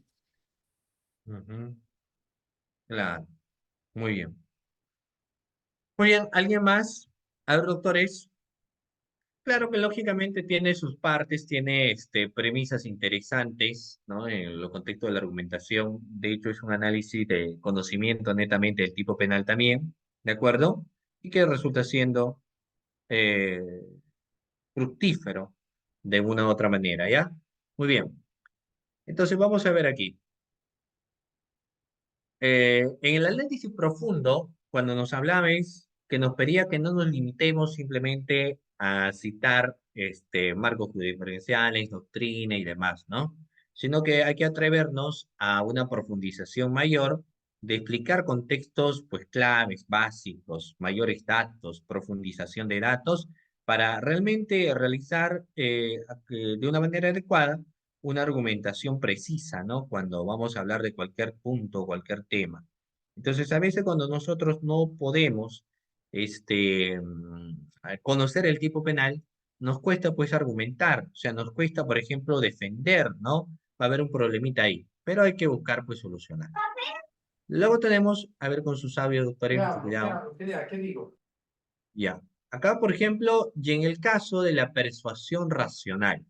Ujú, claro. Muy bien. Muy bien, ¿alguien más? A ver, doctores. Claro que lógicamente tiene sus partes, tiene premisas interesantes, ¿no? En lo contexto de la argumentación. De hecho, es un análisis de conocimiento netamente del tipo penal también, ¿de acuerdo? Y que resulta siendo eh, fructífero de una u otra manera, ¿ya? Muy bien. Entonces vamos a ver aquí. En el análisis profundo, cuando nos hablabais, que nos pedía que no nos limitemos simplemente a citar marcos jurisprudenciales, doctrina y demás, ¿no? Sino que hay que atrevernos a una profundización mayor de explicar contextos, pues, claves, básicos, mayores datos, profundización de datos, para realmente realizar de una manera adecuada una argumentación precisa, ¿no? Cuando vamos a hablar de cualquier punto, cualquier tema. Entonces, a veces cuando nosotros no podemos conocer el tipo penal, nos cuesta pues argumentar, o sea, nos cuesta, por ejemplo, defender, ¿no? Va a haber un problemita ahí, pero hay que buscar pues solucionar. Luego tenemos, a ver con sus sabios, doctores, mucho cuidado. ¿Qué digo? Ya. Acá, por ejemplo, y en el caso de la persuasión racional.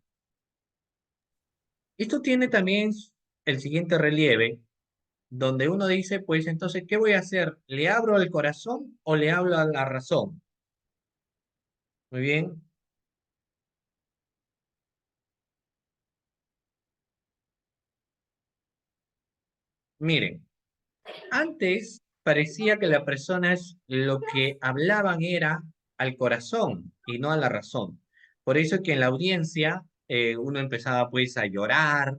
Esto tiene también el siguiente relieve, donde uno dice, pues entonces, ¿qué voy a hacer? ¿Le abro al corazón o le hablo a la razón? Muy bien. Miren, antes parecía que las personas lo que hablaban era al corazón y no a la razón. Por eso que en la audiencia uno empezaba pues a llorar,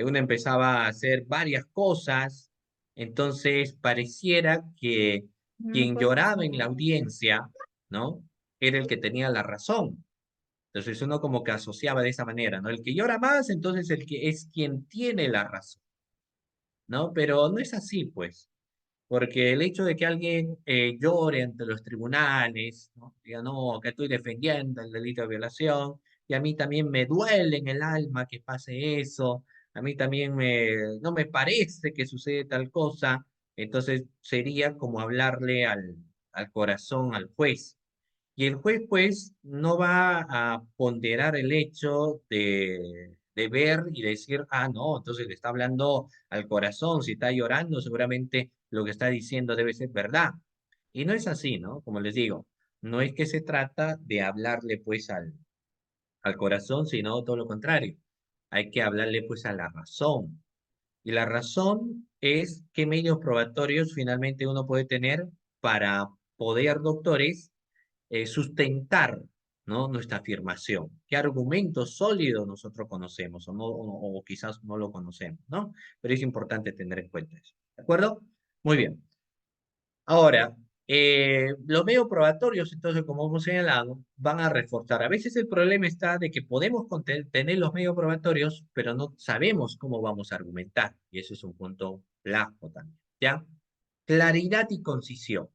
uno empezaba a hacer varias cosas, entonces pareciera que No quien puede lloraba pasar en la nada. audiencia, ¿no? Era el que tenía la razón. Entonces uno como que asociaba de esa manera, ¿no? El que llora más, entonces el que es quien tiene la razón, ¿no? Pero no es así, pues. Porque el hecho de que alguien llore ante los tribunales, ¿no? Diga, no, que estoy defendiendo el delito de violación, y a mí también me duele en el alma que pase eso, a mí también no me parece que sucede tal cosa, entonces sería como hablarle al corazón, al juez. Y el juez, pues, no va a ponderar el hecho de ver y decir, ah, no, entonces le está hablando al corazón, si está llorando, seguramente lo que está diciendo debe ser verdad. Y no es así, ¿no? Como les digo, no es que se trata de hablarle, pues, al corazón, sino todo lo contrario. Hay que hablarle, pues, a la razón. Y la razón es qué medios probatorios finalmente uno puede tener para poder, doctores, sustentar, ¿no? Nuestra afirmación. ¿Qué argumento sólido nosotros conocemos o quizás no lo conocemos, ¿no? Pero es importante tener en cuenta eso. ¿De acuerdo? Muy bien. Ahora, los medios probatorios, entonces, como hemos señalado, van a reforzar. A veces el problema está de que podemos tener los medios probatorios, pero no sabemos cómo vamos a argumentar. Y eso es un punto clave también, ¿ya? Claridad y concisión.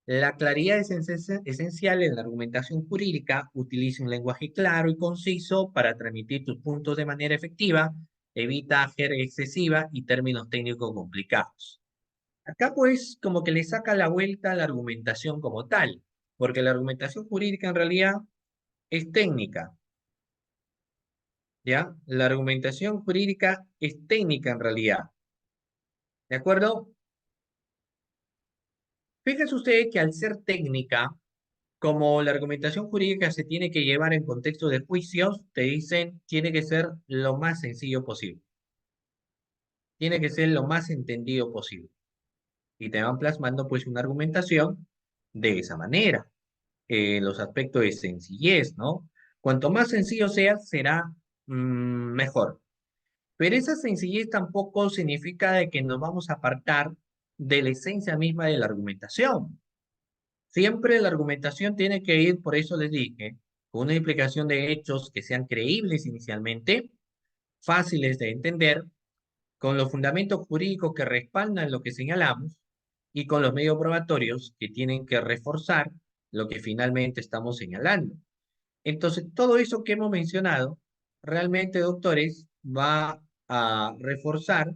La claridad es esencial en la argumentación jurídica. Utiliza un lenguaje claro y conciso para transmitir tus puntos de manera efectiva. Evita jerga excesiva y términos técnicos complicados. Acá pues como que le saca la vuelta a la argumentación como tal, porque la argumentación jurídica en realidad es técnica, ¿ya? La argumentación jurídica es técnica en realidad, ¿de acuerdo? Fíjense ustedes que al ser técnica, como la argumentación jurídica se tiene que llevar en contexto de juicios, te dicen, tiene que ser lo más sencillo posible. Tiene que ser lo más entendido posible. Y te van plasmando pues una argumentación de esa manera. Los aspectos de sencillez, ¿no? Cuanto más sencillo sea, será mejor. Pero esa sencillez tampoco significa de que nos vamos a apartar de la esencia misma de la argumentación. Siempre la argumentación tiene que ir, por eso les dije, con una explicación de hechos que sean creíbles inicialmente, fáciles de entender, con los fundamentos jurídicos que respaldan lo que señalamos y con los medios probatorios que tienen que reforzar lo que finalmente estamos señalando. Entonces, todo eso que hemos mencionado, realmente, doctores, va a reforzar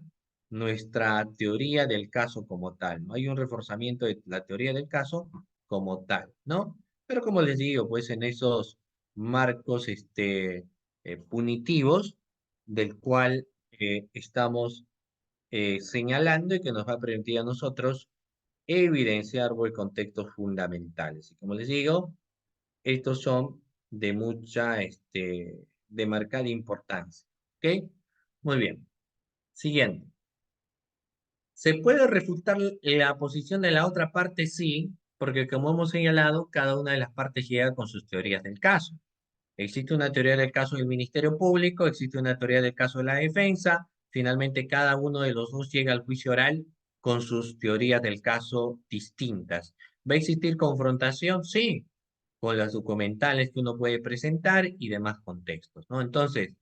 nuestra teoría del caso como tal, ¿no? Hay un reforzamiento de la teoría del caso como tal, ¿no? Pero como les digo, pues en esos marcos punitivos del cual estamos señalando y que nos va a permitir a nosotros evidenciar por contextos fundamentales. Y como les digo, estos son de mucha, de marcada importancia. ¿Ok? Muy bien. Siguiente. ¿Se puede refutar la posición de la otra parte? Sí, porque como hemos señalado, cada una de las partes llega con sus teorías del caso. Existe una teoría del caso del Ministerio Público, existe una teoría del caso de la defensa. Finalmente, cada uno de los dos llega al juicio oral con sus teorías del caso distintas. ¿Va a existir confrontación? Sí, con las documentales que uno puede presentar y demás contextos, ¿no? Entonces,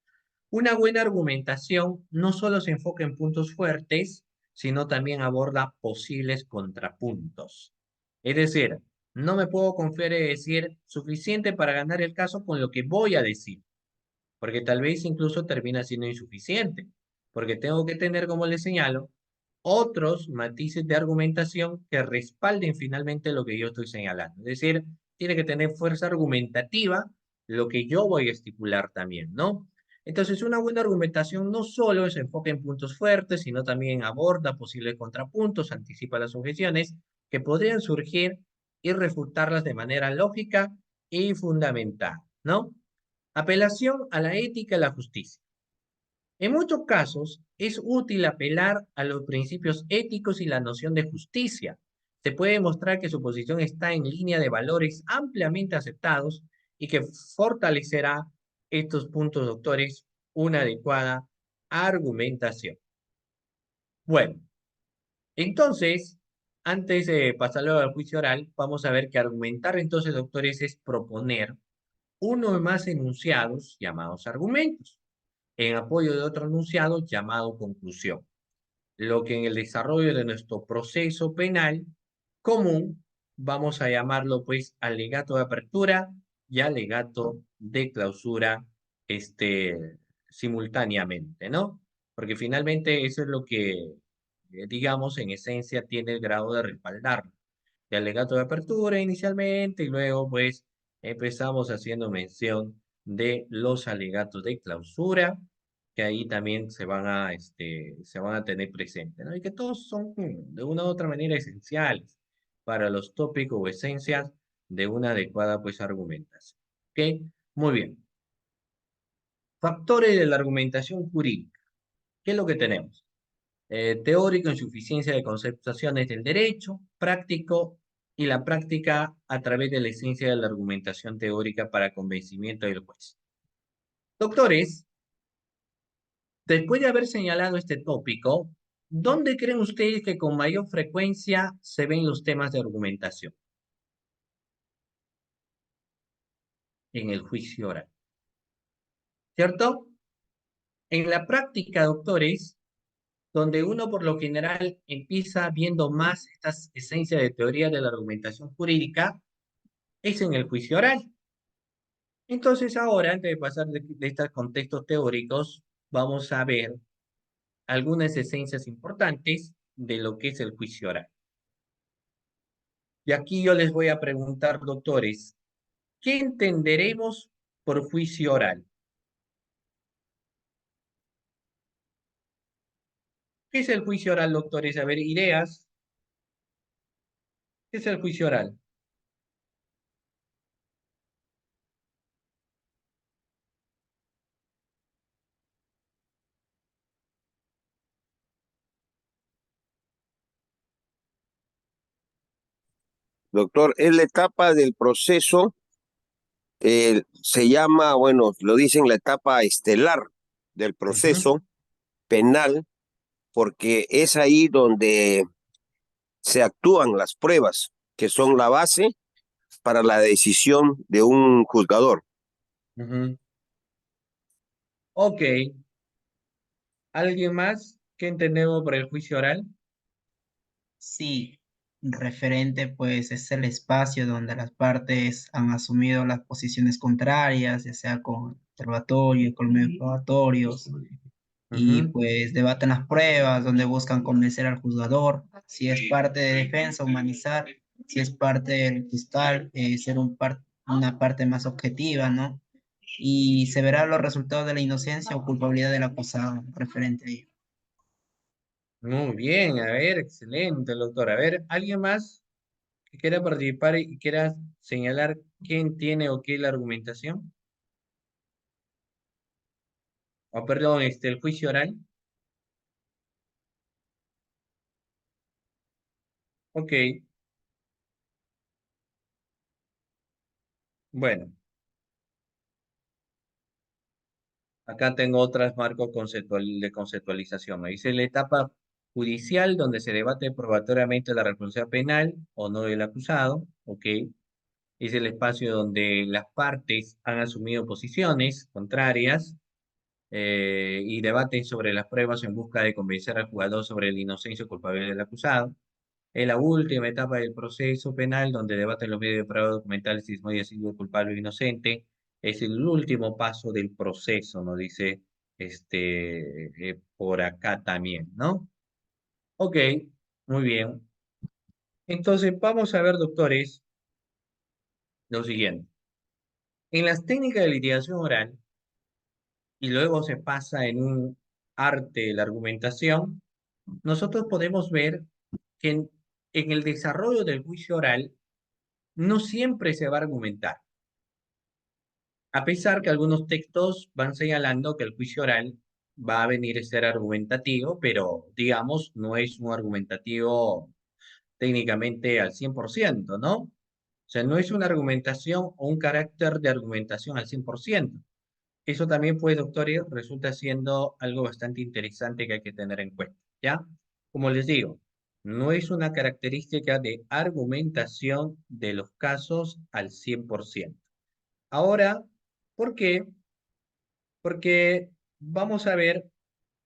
una buena argumentación no solo se enfoca en puntos fuertes, sino también aborda posibles contrapuntos. Es decir, no me puedo confiar en decir suficiente para ganar el caso con lo que voy a decir, porque tal vez incluso termina siendo insuficiente, porque tengo que tener, como les señalo, otros matices de argumentación que respalden finalmente lo que yo estoy señalando. Es decir, tiene que tener fuerza argumentativa lo que yo voy a estipular también, ¿no? Entonces, una buena argumentación no solo se enfoca en puntos fuertes, sino también aborda posibles contrapuntos, anticipa las objeciones que podrían surgir y refutarlas de manera lógica y fundamental, ¿no? Apelación a la ética y la justicia. En muchos casos, es útil apelar a los principios éticos y la noción de justicia. Se puede demostrar que su posición está en línea de valores ampliamente aceptados y que fortalecerá estos puntos, doctores, una adecuada argumentación. Bueno, entonces, antes de pasarlo al juicio oral, vamos a ver que argumentar entonces, doctores, es proponer uno o más enunciados llamados argumentos en apoyo de otro enunciado llamado conclusión, lo que en el desarrollo de nuestro proceso penal común vamos a llamarlo pues alegato de apertura y alegato de clausura simultáneamente, ¿no? Porque finalmente eso es lo que, digamos, en esencia tiene el grado de respaldar. El alegato de apertura inicialmente y luego pues empezamos haciendo mención de los alegatos de clausura que ahí también se van a tener presentes, ¿no? Y que todos son de una u otra manera esenciales para los tópicos o esencias de una adecuada, pues, argumentación. ¿Ok? Muy bien. Factores de la argumentación jurídica. ¿Qué es lo que tenemos? Teórico, insuficiencia de conceptaciones del derecho, práctico y la práctica a través de la esencia de la argumentación teórica para convencimiento del juez. Doctores, después de haber señalado este tópico, ¿dónde creen ustedes que con mayor frecuencia se ven los temas de argumentación? En el juicio oral, ¿cierto? En la práctica, doctores, donde uno por lo general empieza viendo más estas esencias de teoría de la argumentación jurídica, es en el juicio oral. Entonces ahora, antes de pasar de estos contextos teóricos, vamos a ver algunas esencias importantes de lo que es el juicio oral. Y aquí yo les voy a preguntar, doctores, ¿qué entenderemos por juicio oral? ¿Qué es el juicio oral, doctores? A ver, ideas. ¿Qué es el juicio oral? Doctor, es la etapa del proceso, se llama, bueno, lo dicen la etapa estelar del Ujú. proceso penal, porque es ahí donde se actúan las pruebas, que son la base para la decisión de un juzgador. Ujú. Ok. ¿Alguien más? ¿Qué entendemos por el juicio oral? Sí, referente pues es el espacio donde las partes han asumido las posiciones contrarias, ya sea con interrogatorio, con medios probatorios, y Ujú. pues debaten las pruebas, donde buscan convencer al juzgador, si es parte de defensa, humanizar, si es parte del fiscal, ser una parte más objetiva, ¿no? Y se verán los resultados de la inocencia o culpabilidad del acusado referente a ello. Muy bien, a ver, excelente, doctor. A ver, ¿alguien más que quiera participar y quiera señalar quién tiene o qué es la argumentación? O perdón, el juicio oral. Ok, bueno, acá tengo otras marcos de conceptualización. Me dice la etapa judicial donde se debate probatoriamente la responsabilidad penal o no del acusado. Ok, es el espacio donde las partes han asumido posiciones contrarias y debaten sobre las pruebas en busca de convencer al jugador sobre la inocencia o culpabilidad del acusado. Es la última etapa del proceso penal donde debaten los medios de prueba documentales si es muy sido culpable o inocente. Es el último paso del proceso, nos dice por acá también, ¿no? Ok, muy bien. Entonces vamos a ver, doctores, lo siguiente. En las técnicas de litigación oral, y luego se pasa en un arte de la argumentación, nosotros podemos ver que en el desarrollo del juicio oral no siempre se va a argumentar, a pesar que algunos textos van señalando que el juicio oral va a venir a ser argumentativo, pero digamos, no es un argumentativo técnicamente al 100%, ¿no? O sea, no es una argumentación o un carácter de argumentación al 100%. Eso también, pues, doctores, resulta siendo algo bastante interesante que hay que tener en cuenta, ¿ya? Como les digo, no es una característica de argumentación de los casos al 100%. Ahora, ¿por qué? Porque vamos a ver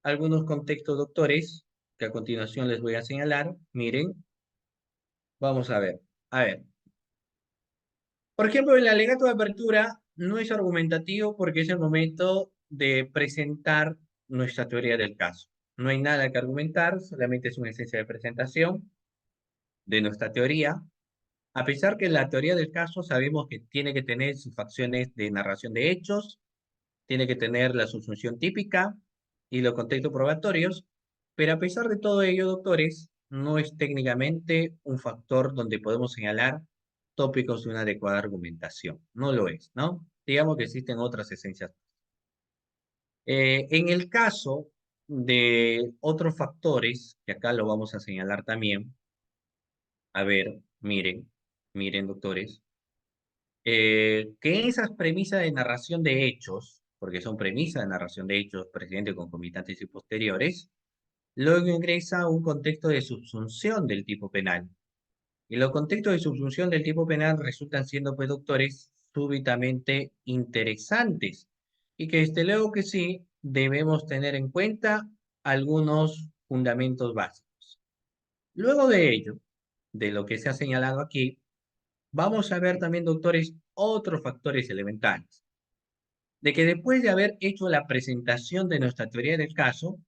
algunos contextos, doctores, que a continuación les voy a señalar. Miren, vamos a ver. A ver, por ejemplo, el alegato de apertura no es argumentativo porque es el momento de presentar nuestra teoría del caso. No hay nada que argumentar, solamente es una esencia de presentación de nuestra teoría. A pesar que la teoría del caso sabemos que tiene que tener sus facciones de narración de hechos, tiene que tener la subsunción típica y los contextos probatorios, pero a pesar de todo ello, doctores, no es técnicamente un factor donde podemos señalar tópicos de una adecuada argumentación. No lo es, ¿no? Digamos que existen otras esencias. En el caso de otros factores, que acá lo vamos a señalar también, a ver, miren, doctores, que esas premisas de narración de hechos, porque son premisas de narración de hechos precedentes, concomitantes y posteriores, luego ingresa un contexto de subsunción del tipo penal. Y los contextos de subsunción del tipo penal resultan siendo, pues, doctores, súbitamente interesantes. Y que desde luego que sí, debemos tener en cuenta algunos fundamentos básicos. Luego de ello, de lo que se ha señalado aquí, vamos a ver también, doctores, otros factores elementales. De que después de haber hecho la presentación de nuestra teoría del caso,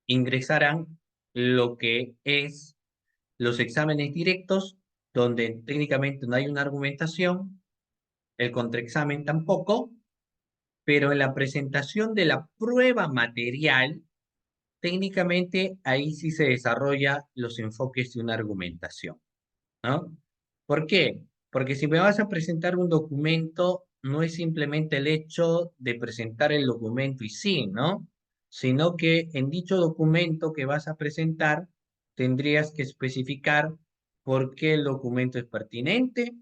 ingresarán lo que es los exámenes directos, donde técnicamente no hay una argumentación, el contraexamen tampoco, pero en la presentación de la prueba material, técnicamente ahí sí se desarrolla los enfoques de una argumentación, ¿no? ¿Por qué? Porque si me vas a presentar un documento, no es simplemente el hecho de presentar el documento y sí, ¿no? Sino que en dicho documento que vas a presentar, tendrías que especificar por qué el documento es pertinente,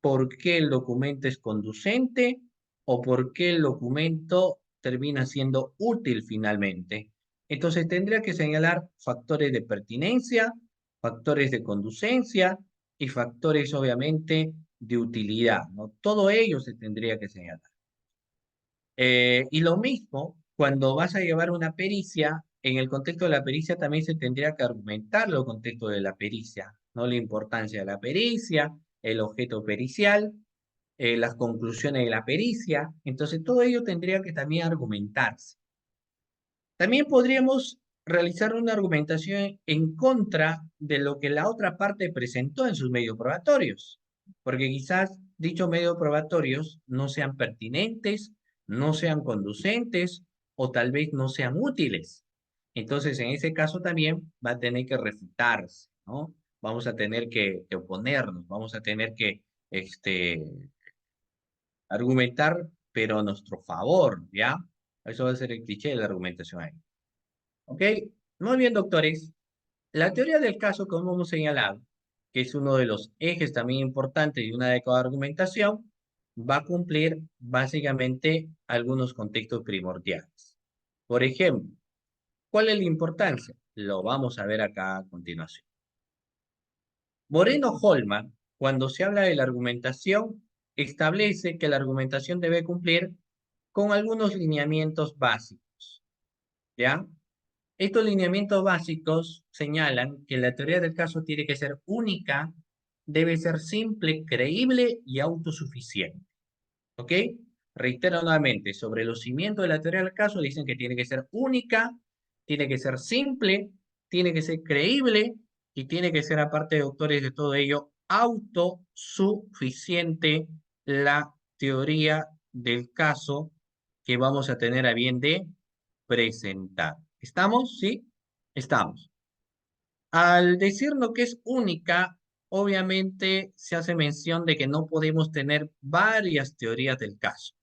por qué el documento es conducente o por qué el documento termina siendo útil finalmente. Entonces tendría que señalar factores de pertinencia, factores de conducencia, y factores obviamente de utilidad, ¿no? Todo ello se tendría que señalar. Y lo mismo, cuando vas a llevar una pericia, en el contexto de la pericia también se tendría que argumentar los contextos de la pericia, ¿no? La importancia de la pericia, el objeto pericial, las conclusiones de la pericia. Entonces, todo ello tendría que también argumentarse. También podríamos realizar una argumentación en contra de lo que la otra parte presentó en sus medios probatorios, porque quizás dichos medios probatorios no sean pertinentes, no sean conducentes o tal vez no sean útiles. Entonces, en ese caso también va a tener que refutarse, ¿no? Vamos a tener que oponernos, vamos a tener que argumentar, pero a nuestro favor, ¿ya? Eso va a ser el cliché de la argumentación ahí. ¿Ok? Muy bien, doctores. La teoría del caso, como hemos señalado, que es uno de los ejes también importantes de una adecuada argumentación, va a cumplir básicamente algunos contextos primordiales. Por ejemplo, ¿cuál es la importancia? Lo vamos a ver acá a continuación. Moreno-Holman, cuando se habla de la argumentación, establece que la argumentación debe cumplir con algunos lineamientos básicos, ¿ya? Estos lineamientos básicos señalan que la teoría del caso tiene que ser única, debe ser simple, creíble y autosuficiente. ¿Ok? Reitero nuevamente, sobre los cimientos de la teoría del caso dicen que tiene que ser única, tiene que ser simple, tiene que ser creíble y tiene que ser, aparte de autores de todo ello, autosuficiente la teoría del caso que vamos a tener a bien de presentar. ¿Estamos? ¿Sí? Estamos. Al decirnos que es única, obviamente se hace mención de que no podemos tener varias teorías del caso.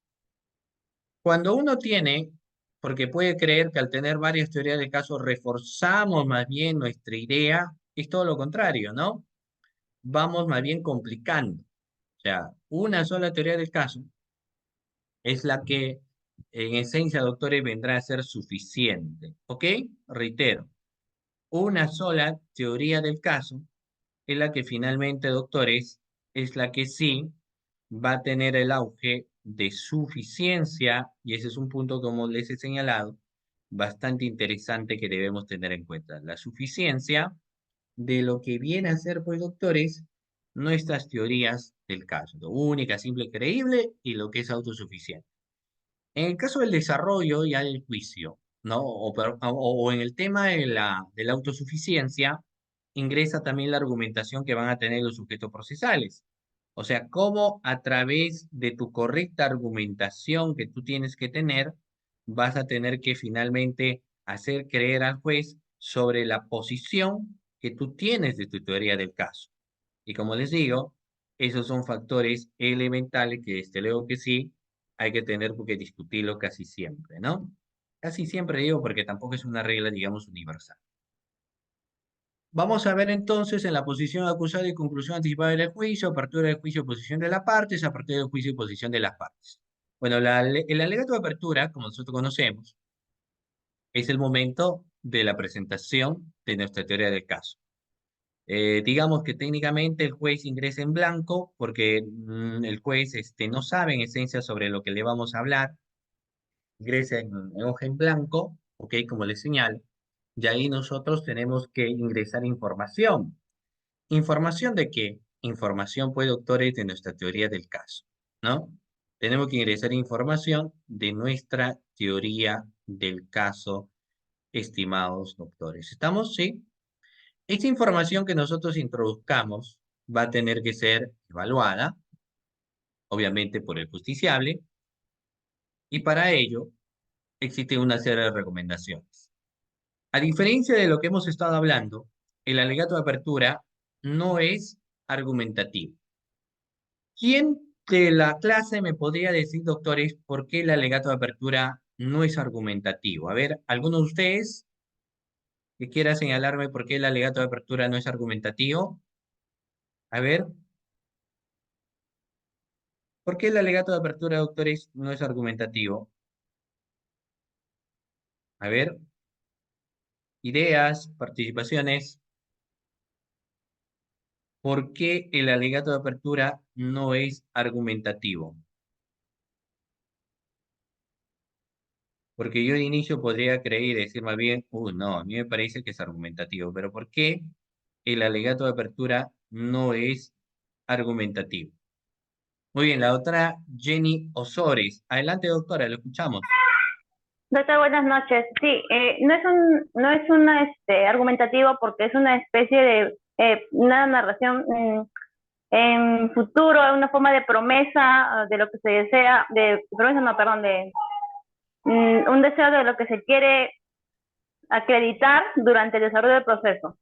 Cuando uno tiene porque puede creer que al tener varias teorías del caso reforzamos más bien nuestra idea. Es todo lo contrario, ¿no? Vamos más bien complicando. O sea, una sola teoría del caso es la que en esencia, doctores, vendrá a ser suficiente. ¿Ok? Reitero, una sola teoría del caso es la que finalmente, doctores, es la que sí va a tener el auge de suficiencia, y ese es un punto, como les he señalado, bastante interesante que debemos tener en cuenta. La suficiencia de lo que viene a ser, pues, doctores, nuestras teorías del caso, lo única, simple, creíble y lo que es autosuficiente. En el caso del desarrollo ya del juicio, ¿no? O en el tema de la autosuficiencia, ingresa también la argumentación que van a tener los sujetos procesales. O sea, cómo a través de tu correcta argumentación que tú tienes que tener, vas a tener que finalmente hacer creer al juez sobre la posición que tú tienes de tu teoría del caso. Y como les digo, esos son factores elementales que desde luego que sí hay que tener porque discutirlo casi siempre, ¿no? Casi siempre digo porque tampoco es una regla, digamos, universal. Vamos a ver entonces en la posición acusada y conclusión anticipada del juicio, apertura del juicio, posición de las partes, apertura del juicio y posición de las partes. Bueno, el alegato de apertura, como nosotros conocemos, es el momento de la presentación de nuestra teoría del caso. Digamos que técnicamente el juez ingresa en blanco porque el juez no sabe en esencia sobre lo que le vamos a hablar, ingresa en hoja en blanco, ¿ok? Como les señalo, y ahí nosotros tenemos que ingresar información. ¿Información de qué? Información, pues, doctores, de nuestra teoría del caso, ¿no? Tenemos que ingresar información de nuestra teoría del caso, estimados doctores. ¿Estamos? Sí. Esta información que nosotros introduzcamos va a tener que ser evaluada, obviamente por el justiciable, y para ello existe una serie de recomendaciones. A diferencia de lo que hemos estado hablando, el alegato de apertura no es argumentativo. ¿Quién de la clase me podría decir, doctores, por qué el alegato de apertura no es argumentativo? A ver, ¿alguno de ustedes que quiera señalarme por qué el alegato de apertura no es argumentativo? A ver, ¿por qué el alegato de apertura, doctores, no es argumentativo? A ver, ideas, participaciones. ¿Por qué el alegato de apertura no es argumentativo? Porque yo de inicio podría creer y decir más bien, no, a mí me parece que es argumentativo, pero ¿por qué el alegato de apertura no es argumentativo? Muy bien, la doctora Jenny Osores. Adelante, doctora, lo escuchamos. Doctor, buenas noches. Sí, no es argumentativo porque es una especie de una narración en futuro, una forma de promesa de lo que se desea, de promesa no, perdón, de un deseo de lo que se quiere acreditar durante el desarrollo del proceso.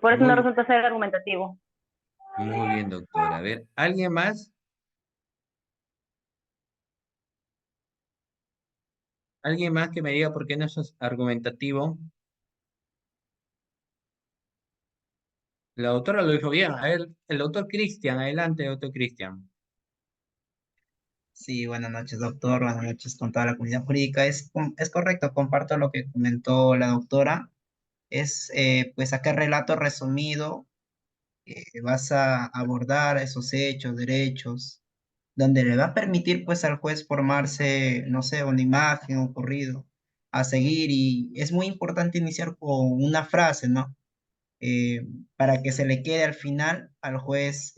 Por eso no Muy, resulta ser argumentativo. muy bien, doctora. A ver, ¿alguien más? ¿Alguien más que me diga por qué no es argumentativo? La doctora lo dijo bien. A ver, el doctor Cristian, adelante, doctor Cristian. Sí, buenas noches, doctor. Buenas noches con toda la comunidad jurídica. Es correcto, comparto lo que comentó la doctora. Es, pues, acá el relato resumido, vas a abordar esos hechos, derechos, donde le va a permitir, pues, al juez formarse, no sé, una imagen, un corrido a seguir. Y es muy importante iniciar con una frase, ¿no? Para que se le quede al final al juez.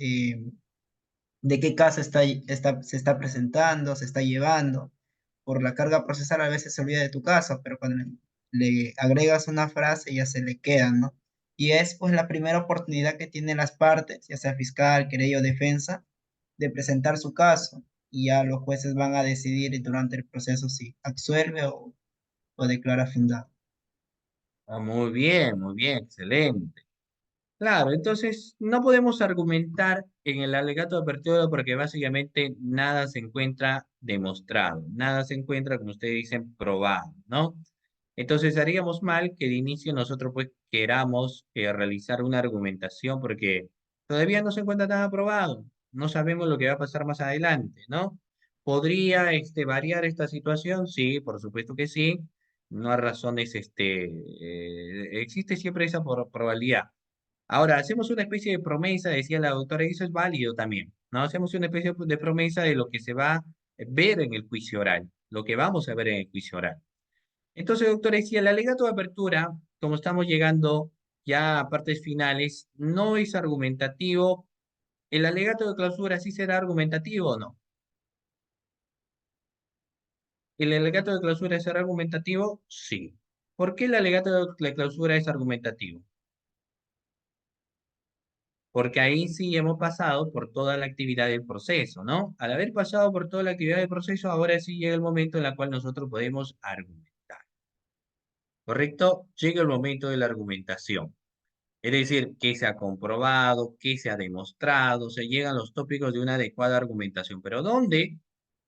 De qué caso se está presentando, se está llevando. Por la carga procesal a veces se olvida de tu caso, pero cuando le agregas una frase ya se le queda, ¿no? Y es pues la primera oportunidad que tienen las partes, ya sea fiscal, querella o defensa, de presentar su caso. Y ya los jueces van a decidir durante el proceso si absuelve o declara fundado. Ah, muy bien, excelente. Claro, entonces no podemos argumentar en el alegato de apertura porque básicamente nada se encuentra demostrado, nada se encuentra, como ustedes dicen, probado, ¿no? Entonces haríamos mal que de inicio nosotros pues queramos realizar una argumentación porque todavía no se encuentra nada probado, no sabemos lo que va a pasar más adelante, ¿no? ¿Podría variar esta situación? Sí, por supuesto que sí. No hay razones, existe siempre esa probabilidad. Ahora, hacemos una especie de promesa, decía la doctora, y eso es válido también, ¿no? Hacemos una especie de promesa de lo que se va a ver en el juicio oral, lo que vamos a ver en el juicio oral. Entonces, doctora, decía, el alegato de apertura, como estamos llegando ya a partes finales, no es argumentativo. ¿El alegato de clausura sí será argumentativo o no? ¿El alegato de clausura será argumentativo? Sí. ¿Por qué el alegato de clausura es argumentativo? Porque ahí sí hemos pasado por toda la actividad del proceso, ¿no? Al haber pasado por toda la actividad del proceso, ahora sí llega el momento en el cual nosotros podemos argumentar, ¿correcto? Llega el momento de la argumentación. Es decir, que se ha comprobado, que se ha demostrado, se llegan los tópicos de una adecuada argumentación. Pero ¿dónde?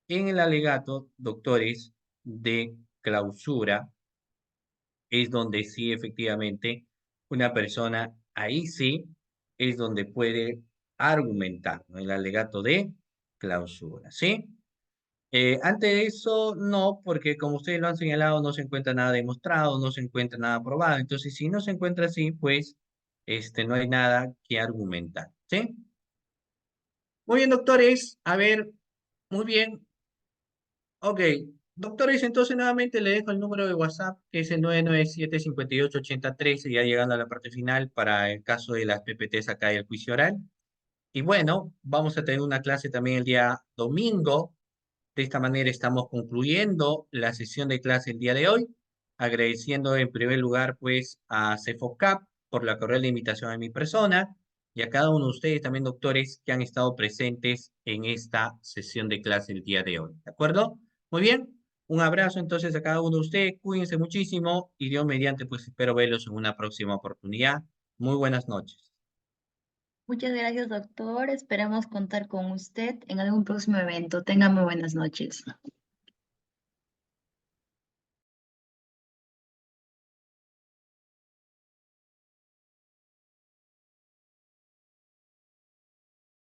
En el alegato, doctores, de clausura, es donde sí efectivamente una persona, ahí sí, es donde puede argumentar, ¿no? El alegato de clausura, ¿sí? Antes de eso, no, porque como ustedes lo han señalado, no se encuentra nada demostrado, no se encuentra nada probado. Entonces, si no se encuentra así, pues no hay nada que argumentar, ¿sí? Muy bien, doctores. A ver, muy bien. Ok. Doctores, entonces nuevamente le dejo el número de WhatsApp, que es el 997-588013, ya llegando a la parte final para el caso de las PPTs acá y el juicio oral. Y bueno, vamos a tener una clase también el día domingo. De esta manera estamos concluyendo la sesión de clase el día de hoy, agradeciendo en primer lugar pues a CEFOCAP por la cordial invitación a mi persona y a cada uno de ustedes también doctores que han estado presentes en esta sesión de clase el día de hoy. ¿De acuerdo? Muy bien. Un abrazo entonces a cada uno de ustedes. Cuídense muchísimo y Dios mediante pues espero verlos en una próxima oportunidad. Muy buenas noches. Muchas gracias, doctor. Esperamos contar con usted en algún próximo evento. Tenga muy buenas noches.